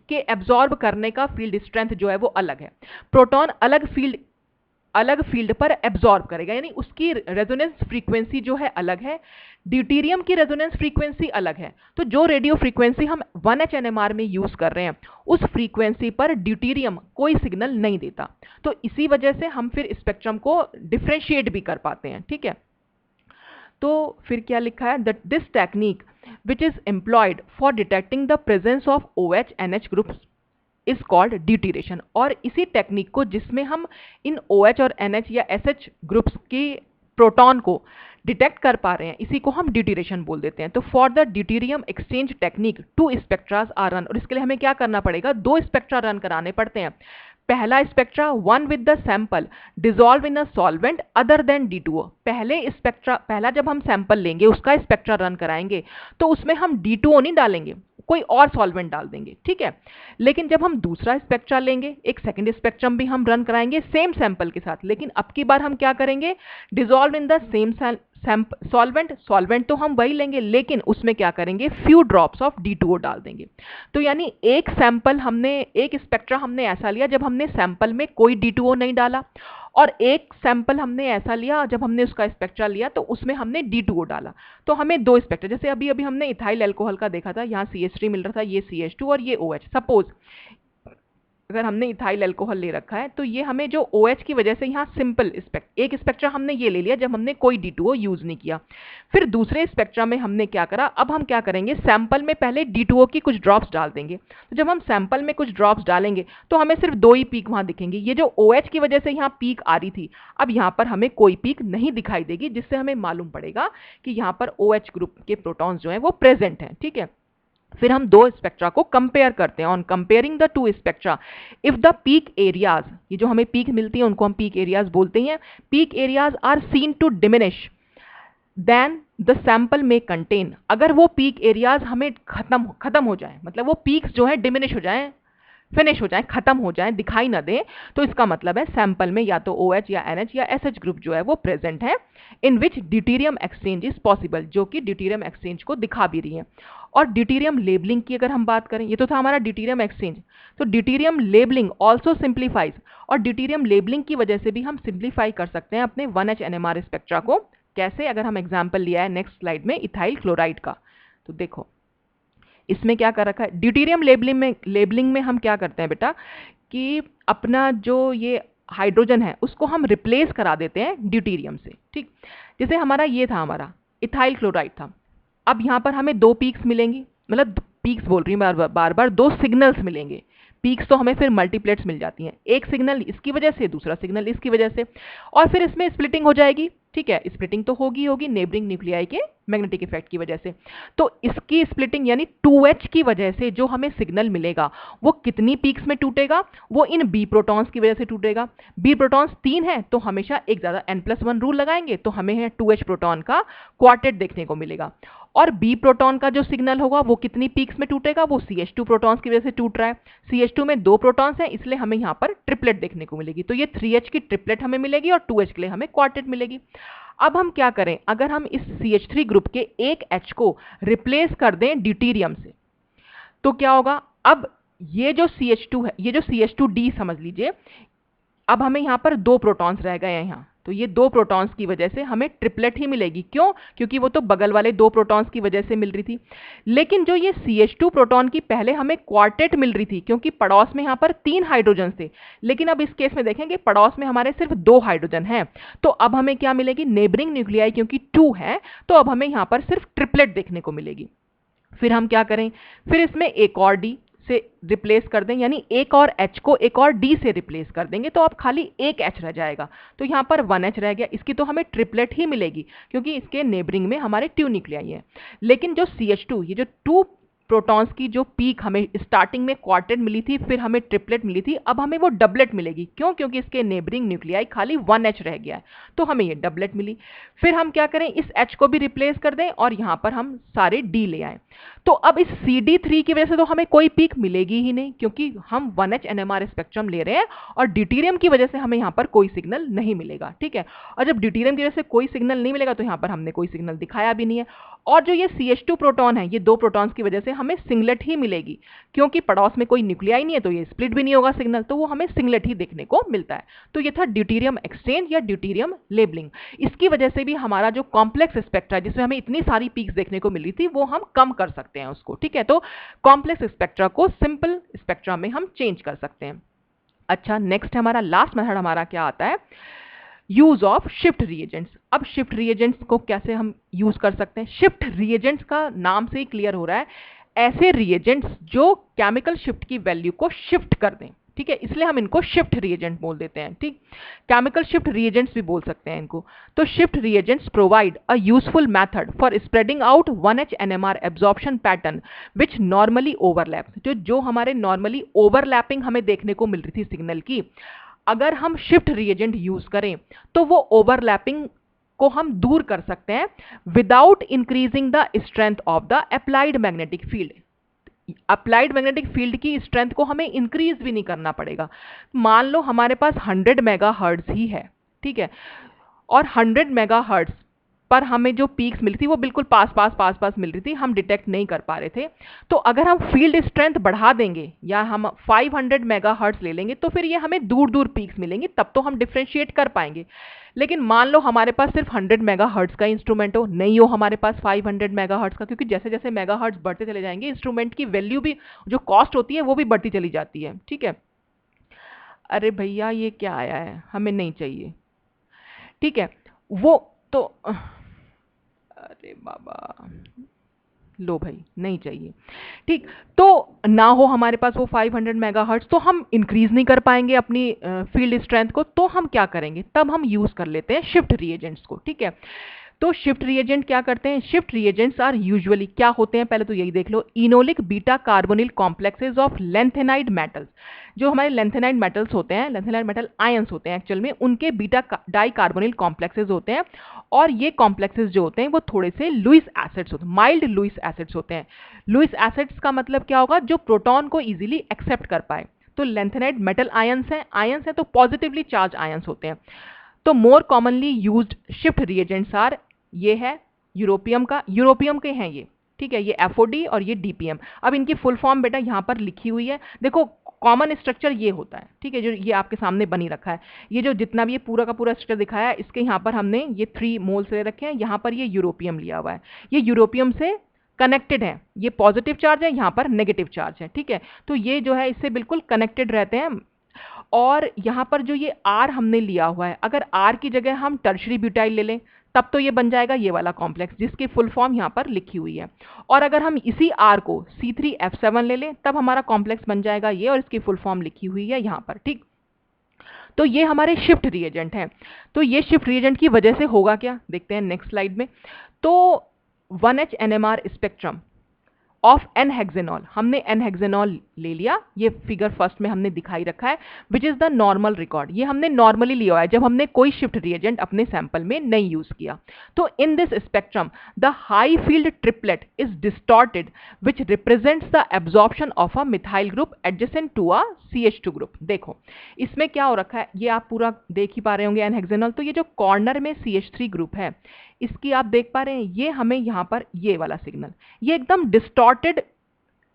के एब्जॉर्ब करने का फील्ड स्ट्रेंथ जो है वो अलग है। प्रोटॉन अलग फील्ड पर एब्जॉर्ब करेगा, यानी उसकी रेजोनेंस फ्रीक्वेंसी जो है अलग है, ड्यूटेरियम की रेजोनेंस फ्रीक्वेंसी अलग है। तो जो रेडियो फ्रीक्वेंसी हम 1H NMR में यूज कर रहे हैं उस फ्रीक्वेंसी पर ड्यूटेरियम कोई सिग्नल नहीं देता, तो इसी वजह से हम फिर स्पेक्ट्रम को डिफ्रेंशिएट भी कर पाते हैं, ठीक है। तो फिर क्या लिखा है, that this technique which is employed for detecting the presence of OH NH groups is called deuteration, और इसी टेक्निक को जिसमें हम इन OH और NH या SH ग्रुप्स की प्रोटॉन को डिटेक्ट कर पा रहे हैं, इसी को हम ड्यूटेरेशन बोल देते हैं। तो for the deuterium exchange technique 2 spectras are run, और इसके लिए हमें क्या करना पड़ेगा, 2 स्पेक्ट्रा रन कराने पड़ते हैं। पहला spectra, one with the sample dissolve in a solvent other than D2O। पहला जब हम सैंपल लेंगे उसका स्पेक्ट्रा रन कराएंगे तो उसमें हम D2O नहीं डालेंगे, कोई और सॉल्वेंट डाल देंगे, ठीक है। लेकिन जब हम दूसरा स्पेक्ट्रा लेंगे, एक सेकंड स्पेक्ट्रम भी हम रन कराएंगे सेम सैंपल के साथ, लेकिन अब की बार हम क्या करेंगे, dissolve in the same solvent तो हम वही लेंगे, लेकिन उसमें क्या करेंगे, फ्यू ड्रॉप्स ऑफ D2O डाल देंगे। तो यानी एक स्पेक्ट्रा हमने ऐसा लिया जब हमने सैंपल में कोई D2O नहीं डाला, और एक सैंपल हमने ऐसा लिया जब हमने उसका स्पेक्ट्रा लिया तो उसमें हमने D2O डाला। तो हमें 2 स्पेक्ट्रा, जैसे अभी अभी हमने इथाइल अल्कोहल का देखा था, यहाँ CH3 मिल रहा था, ये CH2 और ये OH। सपोज अगर हमने इथाइल अल्कोहल ले रखा है तो ये हमें जो OH की वजह से यहाँ सिंपल एक स्पेक्ट्रा हमने ये ले लिया जब हमने कोई D2O यूज नहीं किया। फिर दूसरे स्पेक्ट्रा में हमने क्या करा, अब हम क्या करेंगे, सैंपल में पहले D2O की कुछ ड्रॉप्स डाल देंगे। तो जब हम सैंपल में कुछ ड्रॉप्स डालेंगे तो हमें सिर्फ 2 ही पीक वहां दिखेंगे। ये जो OH की वजह से यहाँ पीक आ रही थी, अब यहाँ पर हमें कोई पीक नहीं दिखाई देगी, जिससे हमें मालूम पड़ेगा कि यहाँ पर OH ग्रुप के प्रोटॉन्स जो हैं वो प्रेजेंट हैं, ठीक है। फिर हम 2 स्पेक्ट्रा को कंपेयर करते हैं। On comparing the 2 spectra, if the peak areas, ये जो हमें पीक मिलती है उनको हम पीक एरियाज बोलते हैं, peak areas are seen to diminish then the sample में कंटेन, अगर वो पीक एरियाज हमें खत्म हो जाए, मतलब वो पीक्स जो है डिमिनिश हो जाए, फिनिश हो जाए, खत्म हो जाए, दिखाई ना दे, तो इसका मतलब है सैंपल में या तो OH या NH या SH ग्रुप जो है वो प्रेजेंट है, इन विच ड्यूटेरियम एक्सचेंज इज पॉसिबल, जो कि ड्यूटेरियम एक्सचेंज को दिखा भी रही है। और ड्यूटेरियम लेबलिंग की अगर हम बात करें, ये तो था हमारा ड्यूटेरियम एक्सचेंज, तो ड्यूटेरियम लेबलिंग ऑल्सो सिंप्लीफाइज, और ड्यूटेरियम लेबलिंग की वजह से भी हम सिंप्लीफाई कर सकते हैं अपने 1H NMR स्पेक्ट्रा को। कैसे? अगर हम एग्जाम्पल लिया है नेक्स्ट स्लाइड में इथाइल क्लोराइड का, तो देखो इसमें क्या कर रखा है, ड्यूटेरियम लेबलिंग में हम क्या करते हैं बेटा कि अपना जो ये हाइड्रोजन है उसको हम रिप्लेस करा देते हैं ड्यूटेरियम से, ठीक। जैसे हमारा ये था, हमारा इथाइल क्लोराइड था, अब यहाँ पर हमें 2 पीक्स मिलेंगी, मतलब पीक्स बोल रही हूँ बार बार 2 सिग्नल्स मिलेंगे। पीक्स तो हमें फिर मल्टीप्लेट्स मिल जाती हैं, एक सिग्नल इसकी वजह से, दूसरा सिग्नल इसकी वजह से, और फिर इसमें स्प्लिटिंग हो जाएगी, ठीक है, स्प्लिटिंग तो होगी होगी नेबरिंग न्यूक्लियाई के मैग्नेटिक इफेक्ट की वजह से। तो इसकी स्प्लिटिंग यानी 2H की वजह से जो हमें सिग्नल मिलेगा वो कितनी पीक्स में टूटेगा, वो इन बी प्रोटॉन्स की वजह से टूटेगा। बी प्रोटॉन्स 3 है तो हमेशा एक ज़्यादा n+1 रूल लगाएंगे तो हमें है 2H प्रोटॉन का क्वार्टेट देखने को मिलेगा। और बी प्रोटॉन का जो सिग्नल होगा वो कितनी पीक्स में टूटेगा, वो CH2 प्रोटॉन्स की वजह से टूट रहा है। CH2 में 2 प्रोटॉन्स हैं इसलिए हमें यहाँ पर ट्रिपलेट देखने को मिलेगी। तो ये 3H की ट्रिपलेट हमें मिलेगी और 2H के लिए हमें क्वार्टेट मिलेगी। अब हम क्या करें, अगर हम इस CH3 ग्रुप के एक H को रिप्लेस कर दें ड्यूटेरियम से तो क्या होगा। अब ये जो CH2 है, ये जो CH2D समझ लीजिए, अब हमें यहाँ पर 2 प्रोटॉन्स रह गए हैं यहाँ, तो ये 2 प्रोटॉन्स की वजह से हमें ट्रिपलेट ही मिलेगी। क्यों? क्योंकि वो तो बगल वाले 2 प्रोटॉन्स की वजह से मिल रही थी। लेकिन जो ये CH2 प्रोटॉन की पहले हमें क्वार्टेट मिल रही थी क्योंकि पड़ोस में यहाँ पर 3 हाइड्रोजन थे, लेकिन अब इस केस में देखेंगे पड़ोस में हमारे सिर्फ 2 हाइड्रोजन हैं। तो अब हमें क्या मिलेगी, नेबरिंग न्यूक्लियाई क्योंकि 2 है तो अब हमें यहाँ पर सिर्फ ट्रिपलेट देखने को मिलेगी। फिर हम क्या करें, फिर इसमें एक और डी से रिप्लेस कर दें, यानी एक और H को एक और D से रिप्लेस कर देंगे तो अब खाली एक H रह जाएगा। तो यहाँ पर 1H रह गया, इसकी तो हमें ट्रिपलेट ही मिलेगी क्योंकि इसके नेबरिंग में हमारे 2 न्यूक्लियाई है। लेकिन जो CH2, ये जो 2 प्रोटॉन्स की जो पीक हमें स्टार्टिंग में क्वार्टेट मिली थी फिर हमें ट्रिपलेट मिली थी, अब हमें वो डबलेट मिलेगी। क्यों? क्योंकि इसके नेबरिंग न्यूक्लियाई खाली 1H रह गया है तो हमें ये डबलेट मिली। फिर हम क्या करें, इस H को भी रिप्लेस कर दें और यहाँ पर हम सारे D ले आए। तो अब इस CD3 की वजह से तो हमें कोई पीक मिलेगी ही नहीं क्योंकि हम 1H NMR स्पेक्ट्रम ले रहे हैं और ड्यूटेरियम की वजह से हमें यहाँ पर कोई सिग्नल नहीं मिलेगा। ठीक है, और जब ड्यूटेरियम की वजह से कोई सिग्नल नहीं मिलेगा तो यहाँ पर हमने कोई सिग्नल दिखाया भी नहीं है। और जो ये CH2 प्रोटॉन है, ये 2 प्रोटॉन्स की वजह से हमें सिंगलेट ही मिलेगी क्योंकि पड़ोस में कोई न्यूक्लियाई नहीं है तो ये स्प्लिट भी नहीं होगा सिग्नल, तो वो हमें सिंगलेट ही देखने को मिलता है। तो ये था ड्यूटेरियम एक्सचेंज या ड्यूटेरियम लेबलिंग। इसकी वजह से भी हमारा जो कॉम्प्लेक्स स्पेक्ट्रा है जिसमें हमें इतनी सारी पीक्स देखने को मिल रही थी वो हम कम कर सकते हैं उसको। ठीक है, तो कॉम्प्लेक्स स्पेक्ट्रा को सिंपल स्पेक्ट्रा में हम चेंज कर सकते हैं। अच्छा, नेक्स्ट हमारा लास्ट मेथड हमारा क्या आता है, यूज ऑफ शिफ्ट रिएजेंट्स। अब शिफ्ट रिएजेंट्स को कैसे हम यूज कर सकते हैं, शिफ्ट रिएजेंट्स का नाम से ही क्लियर हो रहा है, ऐसे रिएजेंट्स जो केमिकल शिफ्ट की वैल्यू को शिफ्ट कर दें। ठीक है, इसलिए हम इनको शिफ्ट रिएजेंट बोल देते हैं। ठीक, केमिकल शिफ्ट रिएजेंट्स भी बोल सकते हैं इनको। तो shift reagents provide a useful method for spreading out 1H NMR absorption pattern which normally overlap. जो हमारे नॉर्मली ओवरलैपिंग हमें देखने को मिल रही थी सिग्नल की, अगर हम शिफ्ट रिएजेंट यूज करें तो वो ओवरलैपिंग को हम दूर कर सकते हैं without increasing the strength of the applied magnetic field. Applied magnetic field की स्ट्रेंथ को हमें इंक्रीज भी नहीं करना पड़ेगा। मान लो हमारे पास 100 मेगाहर्ट्ज ही है, ठीक है, और 100 मेगाहर्ट्ज पर हमें जो पीक्स मिली थी वो बिल्कुल पास पास मिल रही थी, हम डिटेक्ट नहीं कर पा रहे थे। तो अगर हम फील्ड स्ट्रेंथ बढ़ा देंगे या हम 500 मेगाहर्ट्ज ले लेंगे तो फिर ये हमें दूर दूर पीक्स मिलेंगी, तब तो हम डिफ्रेंशिएट कर पाएंगे। लेकिन मान लो हमारे पास सिर्फ 100 मेगाहर्ट्ज का इंस्ट्रूमेंट हो, नहीं हो हमारे पास 500 मेगाहर्ट्ज का, क्योंकि जैसे जैसे मेगाहर्ट्ज बढ़ते चले जाएंगे इंस्ट्रूमेंट की वैल्यू भी, जो कॉस्ट होती है वो भी बढ़ती चली जाती है। ठीक है, अरे भैया ये क्या आया है, हमें नहीं चाहिए। ठीक है, वो तो अरे बाबा, लो भाई नहीं चाहिए। ठीक, तो ना हो हमारे पास वो 500 मेगाहर्ट्ज तो हम इंक्रीज नहीं कर पाएंगे अपनी फील्ड स्ट्रेंथ को, तो हम क्या करेंगे, तब हम यूज कर लेते हैं शिफ्ट रिएजेंट्स को। ठीक है, तो शिफ्ट रिएजेंट क्या करते हैं, शिफ्ट रिएजेंट्स आर यूजुअली क्या होते हैं, पहले तो यही देख लो, enolic beta carbonyl complexes of lanthanide metals. जो हमारे लेंथेनाइड मेटल्स होते हैं, लेंथेनाइड मेटल आयंस होते हैं एक्चुअल में, उनके बीटा डाई कार्बोनिल कॉम्प्लेक्सेस होते हैं। और ये कॉम्प्लेक्सेस जो होते हैं वो थोड़े से लुईस एसिड्स होते हैं, माइल्ड लुईस एसिड्स होते हैं। लुईस एसिड्स का मतलब क्या होगा, जो प्रोटॉन को इजीली एक्सेप्ट कर पाए। तो लेंथेनाइड मेटल आयंस हैं तो पॉजिटिवली चार्ज आयंस होते हैं। तो more commonly used shift reagents are, ये है यूरोपियम के हैं ये। ठीक है, ये FOD और ये DPM। अब इनकी फुल फॉर्म बेटा यहाँ पर लिखी हुई है, देखो कॉमन स्ट्रक्चर ये होता है। ठीक है, जो ये आपके सामने बनी रखा है, ये जो जितना भी ये पूरा का पूरा स्ट्रक्चर दिखाया है, इसके यहाँ पर हमने ये 3 मोल्स ले रखे हैं, यहाँ पर ये यूरोपियम लिया हुआ है, ये यूरोपियम से कनेक्टेड है, ये पॉजिटिव चार्ज है, यहाँ पर नेगेटिव चार्ज है। ठीक है, तो ये जो है इससे बिल्कुल कनेक्टेड रहते हैं। और यहाँ पर जो ये R हमने लिया हुआ है, अगर R की जगह हम टर्शरी ब्यूटाइल ले लें तब तो ये बन जाएगा ये वाला कॉम्प्लेक्स जिसकी फुल फॉर्म यहाँ पर लिखी हुई है। और अगर हम इसी R को C3F7 ले लें तब हमारा कॉम्प्लेक्स बन जाएगा ये, और इसकी फुल फॉर्म लिखी हुई है यहाँ पर। ठीक, तो ये हमारे शिफ्ट रिएजेंट हैं। तो ये शिफ्ट रिएजेंट की वजह से होगा क्या, देखते हैं नेक्स्ट स्लाइड में। तो 1H NMR spectrum of n hexanol, हमने एन हेक्सेनॉल ले लिया, ये फिगर फर्स्ट में हमने दिखाई रखा है, which is the normal record, ये हमने नॉर्मली लिया है जब हमने कोई शिफ्ट रिएजेंट अपने सैंपल में नहीं यूज किया। तो in this spectrum the high field triplet is distorted which represents the absorption of a methyl group adjacent to a CH2 group. देखो इसमें क्या हो रखा है, ये आप पूरा देख ही पा रहे होंगे एन हेक्सेनॉल। तो ये जो कॉर्नर में CH3 ग्रुप है, इसकी आप देख पा रहे हैं, ये हमें यहाँ पर ये वाला सिग्नल, ये एकदम डिस्टॉर्टेड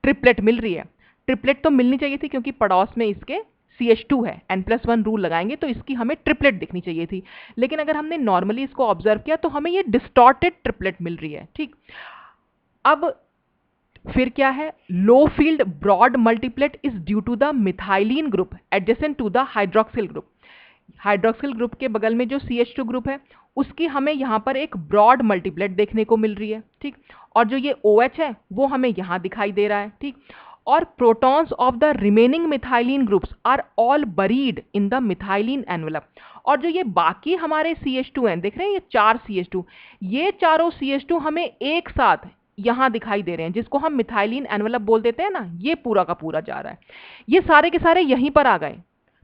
ट्रिपलेट मिल रही है। ट्रिपलेट तो मिलनी चाहिए थी क्योंकि पड़ोस में इसके CH2 है, N+1 रूल लगाएंगे तो इसकी हमें ट्रिपलेट दिखनी चाहिए थी, लेकिन अगर हमने नॉर्मली इसको ऑब्जर्व किया तो हमें ये डिस्टॉर्टेड ट्रिपलेट मिल रही है। ठीक, अब फिर क्या है, low field broad multiplet is due to the methylene group adjacent to the hydroxyl group. Hydroxyl group के बगल में जो CH2 ग्रुप है उसकी हमें यहाँ पर एक ब्रॉड मल्टीप्लेट देखने को मिल रही है। ठीक, और जो ये OH है वो हमें यहाँ दिखाई दे रहा है। ठीक, और protons of the remaining methylene groups are all buried in the methylene envelope. और जो ये बाकी हमारे CH2 हैं, देख रहे हैं ये 4 CH2, ये चारों CH2 हमें एक साथ यहाँ दिखाई दे रहे हैं, जिसको हम मिथाइलिन एनवेलप बोल देते हैं ना, ये पूरा का पूरा जा रहा है, ये सारे के सारे यहीं पर आ गए।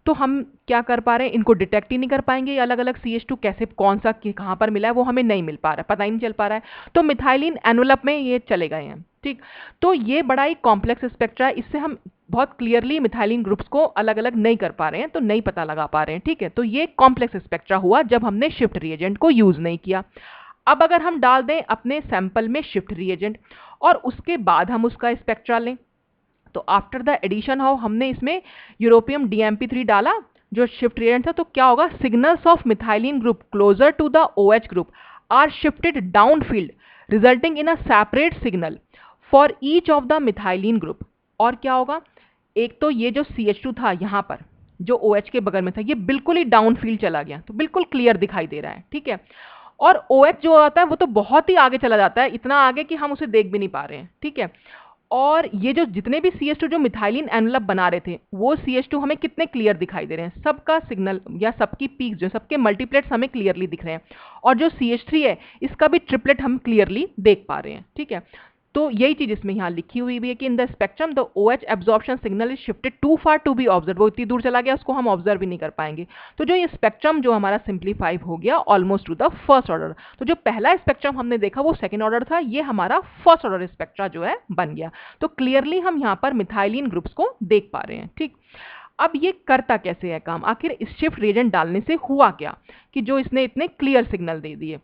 तो हम क्या कर पा रहे हैं, इनको डिटेक्ट ही नहीं कर पाएंगे, ये अलग अलग CH2 कैसे, कौन सा कहाँ पर मिला है वो हमें नहीं मिल पा रहा है, पता ही नहीं चल पा रहा है। तो मिथाइलिन एनवेलप में ये चले गए हैं। ठीक, तो ये बड़ा ही कॉम्प्लेक्स स्पेक्ट्रा है, इससे हम बहुत क्लियरली मिथाइलिन ग्रुप्स को अलग अलग नहीं कर पा रहे हैं, तो नहीं पता लगा पा रहे हैं। ठीक है, तो ये कॉम्प्लेक्स स्पेक्ट्रा हुआ जब हमने शिफ्ट रिएजेंट को यूज नहीं किया। अब अगर हम डाल दें अपने सैंपल में शिफ्ट रिएजेंट और उसके बाद हम उसका स्पेक्ट्रा लें, तो आफ्टर द एडिशन हाउ हमने इसमें यूरोपियम DMP3 डाला जो शिफ्ट रिएजेंट था, तो क्या होगा, signals of methylene group closer to the OH group are shifted down field resulting in a separate signal for each of the methylene group. और क्या होगा, एक तो ये जो CH2 था यहाँ पर जो OH के बगल में था, ये बिल्कुल ही डाउन फील्ड चला गया, तो बिल्कुल क्लियर दिखाई दे रहा है। ठीक है, और OH जो होता है वो तो बहुत ही आगे चला जाता है, इतना आगे कि हम उसे देख भी नहीं पा रहे हैं। ठीक है, और ये जो जितने भी CH2 जो मिथाइलिन एनवेलप बना रहे थे, वो CH2 हमें कितने क्लियर दिखाई दे रहे हैं, सबका सिग्नल या सबकी पीक जो सबके मल्टीप्लेट्स हमें क्लियरली दिख रहे हैं, और जो CH3 है इसका भी ट्रिपलेट हम क्लियरली देख पा रहे हैं। ठीक है, तो यही चीज इसमें यहाँ लिखी हुई भी है कि in the spectrum the OH absorption signal is shifted too far to be observe, वो इतनी दूर चला गया उसको हम ऑब्जर्व भी नहीं कर पाएंगे। तो जो ये स्पेक्ट्रम जो हमारा सिंप्लीफाई हो गया almost two the first order, तो जो पहला स्पेक्ट्रम हमने देखा वो सेकेंड ऑर्डर था, ये हमारा फर्स्ट ऑर्डर स्पेक्ट्रा जो है बन गया। तो क्लियरली हम यहाँ पर मिथाइलिन ग्रुप्स को देख पा रहे हैं। ठीक, अब ये करता कैसे है काम, आखिर इस शिफ्ट रिएजेंट डालने से हुआ क्या कि जो इसने इतने क्लियर सिग्नल दे दिए।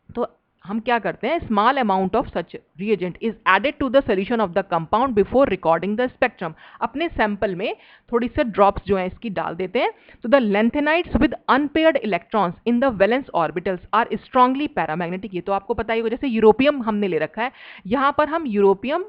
तो हम क्या करते हैं, small amount of such reagent is added to the solution of the compound before recording the spectrum. अपने सैंपल में थोड़ी से ड्रॉप्स जो है इसकी डाल देते हैं। तो the lanthanides with unpaired electrons in the valence orbitals are strongly paramagnetic. ये तो आपको पता ही होगा, जैसे यूरोपियम हमने ले रखा है, यहाँ पर हम यूरोपियम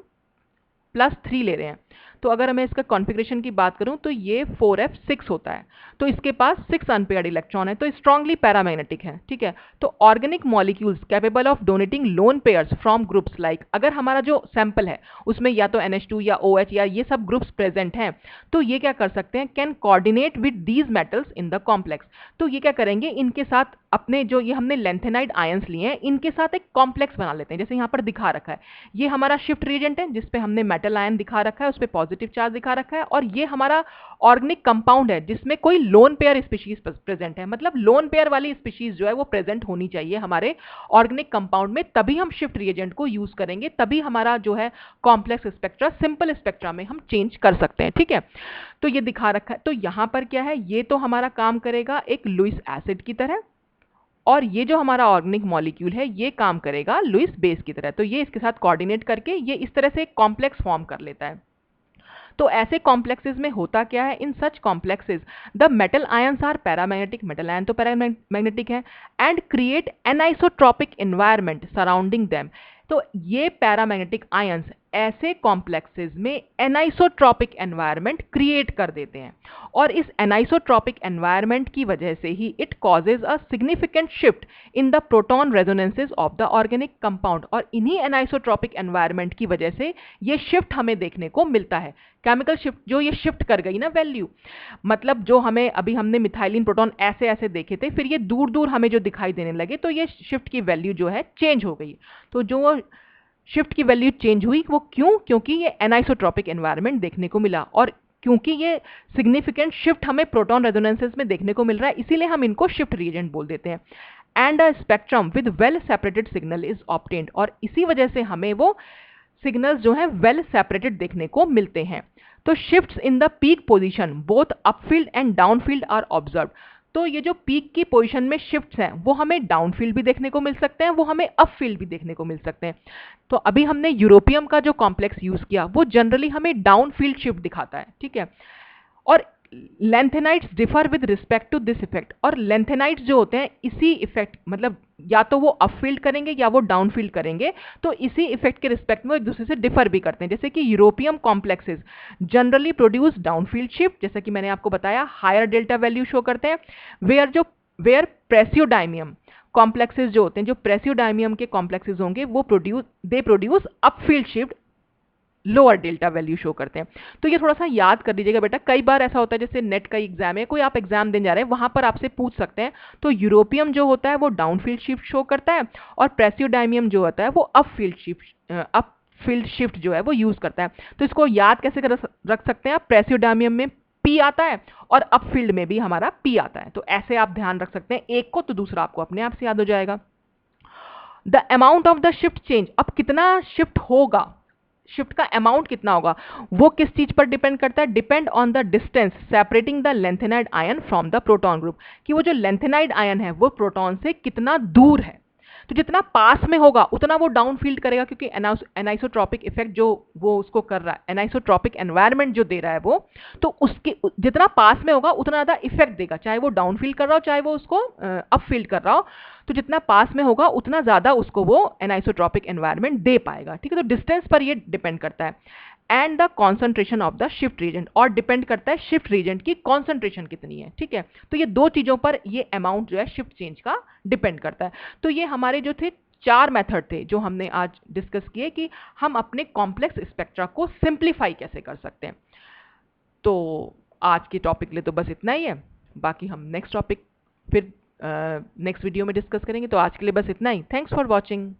+3 ले रहे हैं। तो अगर मैं इसका कॉन्फ़िगरेशन की बात करूं तो ये 4f6 होता है, तो इसके पास 6 अनपेयर्ड इलेक्ट्रॉन है, तो स्ट्रांगली पैरामैग्नेटिक है। ठीक है, तो organic molecules capable of donating lone pairs from groups like, अगर हमारा जो सैंपल है उसमें या तो NH2 या OH या ये सब ग्रुप्स प्रेजेंट हैं, तो ये क्या कर सकते हैं, can coordinate with these metals in the complex. तो ये क्या करेंगे, इनके साथ अपने जो ये हमने लेंथेनाइड आयंस लिए हैं इनके साथ एक कॉम्प्लेक्स बना लेते हैं, जैसे यहाँ पर दिखा रखा है। ये हमारा शिफ्ट रिएजेंट है जिसपे हमने मेटल आयन दिखा रखा है, उस पर पॉजिटिव चार्ज दिखा रखा है, और ये हमारा ऑर्गेनिक कंपाउंड है जिसमें कोई लोन पेयर स्पीशीज प्रेजेंट है, मतलब लोन पेयर वाली स्पीशीज जो है वो प्रेजेंट होनी चाहिए हमारे ऑर्गेनिक कंपाउंड में, तभी हम शिफ्ट रिएजेंट को यूज करेंगे, तभी हमारा जो है कॉम्प्लेक्स स्पेक्ट्रा सिंपल स्पेक्ट्रा में हम चेंज कर सकते हैं। ठीक है, तो ये दिखा रखा है। तो यहाँ पर क्या है, ये तो हमारा काम करेगा एक लुईस एसिड की तरह, और ये जो हमारा ऑर्गेनिक मॉलिक्यूल है ये काम करेगा लुईस बेस की तरह। तो ये इसके साथ कोऑर्डिनेट करके ये इस तरह से एक कॉम्प्लेक्स फॉर्म कर लेता है। तो ऐसे कॉम्प्लेक्सेस में होता क्या है, in such complexes the metal ions are paramagnetic, metal ion तो पैरामैग्नेटिक है, and create anisotropic environment surrounding them. तो ये पैरामैग्नेटिक आयंस ऐसे कॉम्प्लेक्सेस में एनाइसोट्रॉपिक एनवायरनमेंट क्रिएट कर देते हैं, और इस एनाइसोट्रॉपिक एनवायरनमेंट की वजह से ही it causes a significant shift in the proton resonances of the organic compound, और इन्हीं एनाइसोट्रॉपिक एनवायरनमेंट की वजह से ये शिफ्ट हमें देखने को मिलता है। केमिकल शिफ्ट जो ये शिफ्ट कर गई ना वैल्यू, मतलब जो हमें अभी हमने मिथाइलिन प्रोटॉन ऐसे ऐसे देखे थे, फिर ये दूर दूर हमें जो दिखाई देने लगे, तो ये शिफ्ट की वैल्यू जो है चेंज हो गई। तो जो शिफ्ट की वैल्यू चेंज हुई वो क्यों? क्योंकि ये एनाइसोट्रॉपिक एनवायरनमेंट देखने को मिला, और क्योंकि ये सिग्निफिकेंट शिफ्ट हमें प्रोटॉन रेजोनेंसेस में देखने को मिल रहा है, इसीलिए हम इनको शिफ्ट रीएजेंट बोल देते हैं। And a spectrum with well separated signal is obtained, और इसी वजह से हमें वो सिग्नल्स जो है वेल सेपरेटेड देखने को मिलते हैं। तो shifts in the peak position both upfield and downfield are observed. तो ये जो पीक की पोजीशन में शिफ्ट्स हैं वो हमें डाउनफील्ड भी देखने को मिल सकते हैं, वो हमें अपफील्ड भी देखने को मिल सकते हैं। तो अभी हमने यूरोपियम का जो कॉम्प्लेक्स यूज किया वो जनरली हमें डाउनफील्ड शिफ्ट दिखाता है, ठीक है। और lanthanides differ with respect to this effect, और लेंथेनाइट्स जो होते हैं इसी इफेक्ट, मतलब या तो वो अपफील्ड करेंगे या वो डाउनफील्ड करेंगे, तो इसी इफेक्ट के रिस्पेक्ट में एक दूसरे से डिफर भी करते हैं। जैसे कि europium complexes generally produce downfield shift, जैसा कि मैंने आपको बताया हायर डेल्टा वैल्यू शो करते हैं, वेयर प्रेसियोडाइमियम कॉम्प्लेक्सेस जो होते हैं, जो प्रेसियोडाइमियम के कॉम्प्लेक्सेस होंगे वो produce upfield shift, lower delta value show करते हैं। तो ये थोड़ा सा याद कर लीजिएगा बेटा, कई बार ऐसा होता है जैसे नेट का एग्जाम है, कोई आप एग्जाम देने जा रहे हैं, वहां पर आपसे पूछ सकते हैं। तो यूरोपियम जो होता है वो डाउनफील्ड शिफ्ट शो करता है, और प्रेसियोडाइमियम जो होता है वो अपफील्ड शिफ्ट जो है वो यूज करता है। तो इसको याद कैसे रख सकते हैं आप? प्रेसियोडाइमियम में पी आता है और अपफील्ड में भी हमारा पी आता है, तो ऐसे आप ध्यान रख सकते हैं एक को, तो दूसरा आपको अपने आप से याद हो जाएगा। The amount of the shift change, अब कितना शिफ्ट होगा, शिफ्ट का अमाउंट कितना होगा, वो किस चीज पर डिपेंड करता है? Depend on the distance separating the lanthanide ion from the proton group, कि वो जो लेंथेनाइड आयन है वो प्रोटॉन से कितना दूर है। तो जितना पास में होगा उतना वो डाउनफील्ड करेगा, क्योंकि एनाइसोट्रॉपिक इफेक्ट जो वो उसको कर रहा है, एनाइसोट्रॉपिक एनवायरनमेंट जो दे रहा है वो, तो उसके जितना पास में होगा उतना ज़्यादा इफेक्ट देगा, चाहे वो डाउनफील्ड कर रहा हो चाहे वो उसको अपफील्ड कर रहा हो। तो जितना पास में होगा उतना ज़्यादा उसको वो एनाइसोट्रॉपिक एनवायरनमेंट दे पाएगा, ठीक है। तो डिस्टेंस पर ये डिपेंड करता है। And the concentration of the shift reagent, और डिपेंड करता है शिफ्ट रीजेंट की कॉन्सेंट्रेशन कितनी है, ठीक है। तो ये दो चीज़ों पर ये अमाउंट जो है शिफ्ट चेंज का डिपेंड करता है। तो ये हमारे जो थे 4 मेथड थे जो हमने आज डिस्कस किए कि हम अपने कॉम्प्लेक्स स्पेक्ट्रा को सिंप्लीफाई कैसे कर सकते हैं। तो आज के टॉपिक के लिए तो बस इतना ही है, बाकी हम नेक्स्ट टॉपिक फिर नेक्स्ट वीडियो में डिस्कस करेंगे। तो आज के लिए बस इतना ही। Thanks for watching.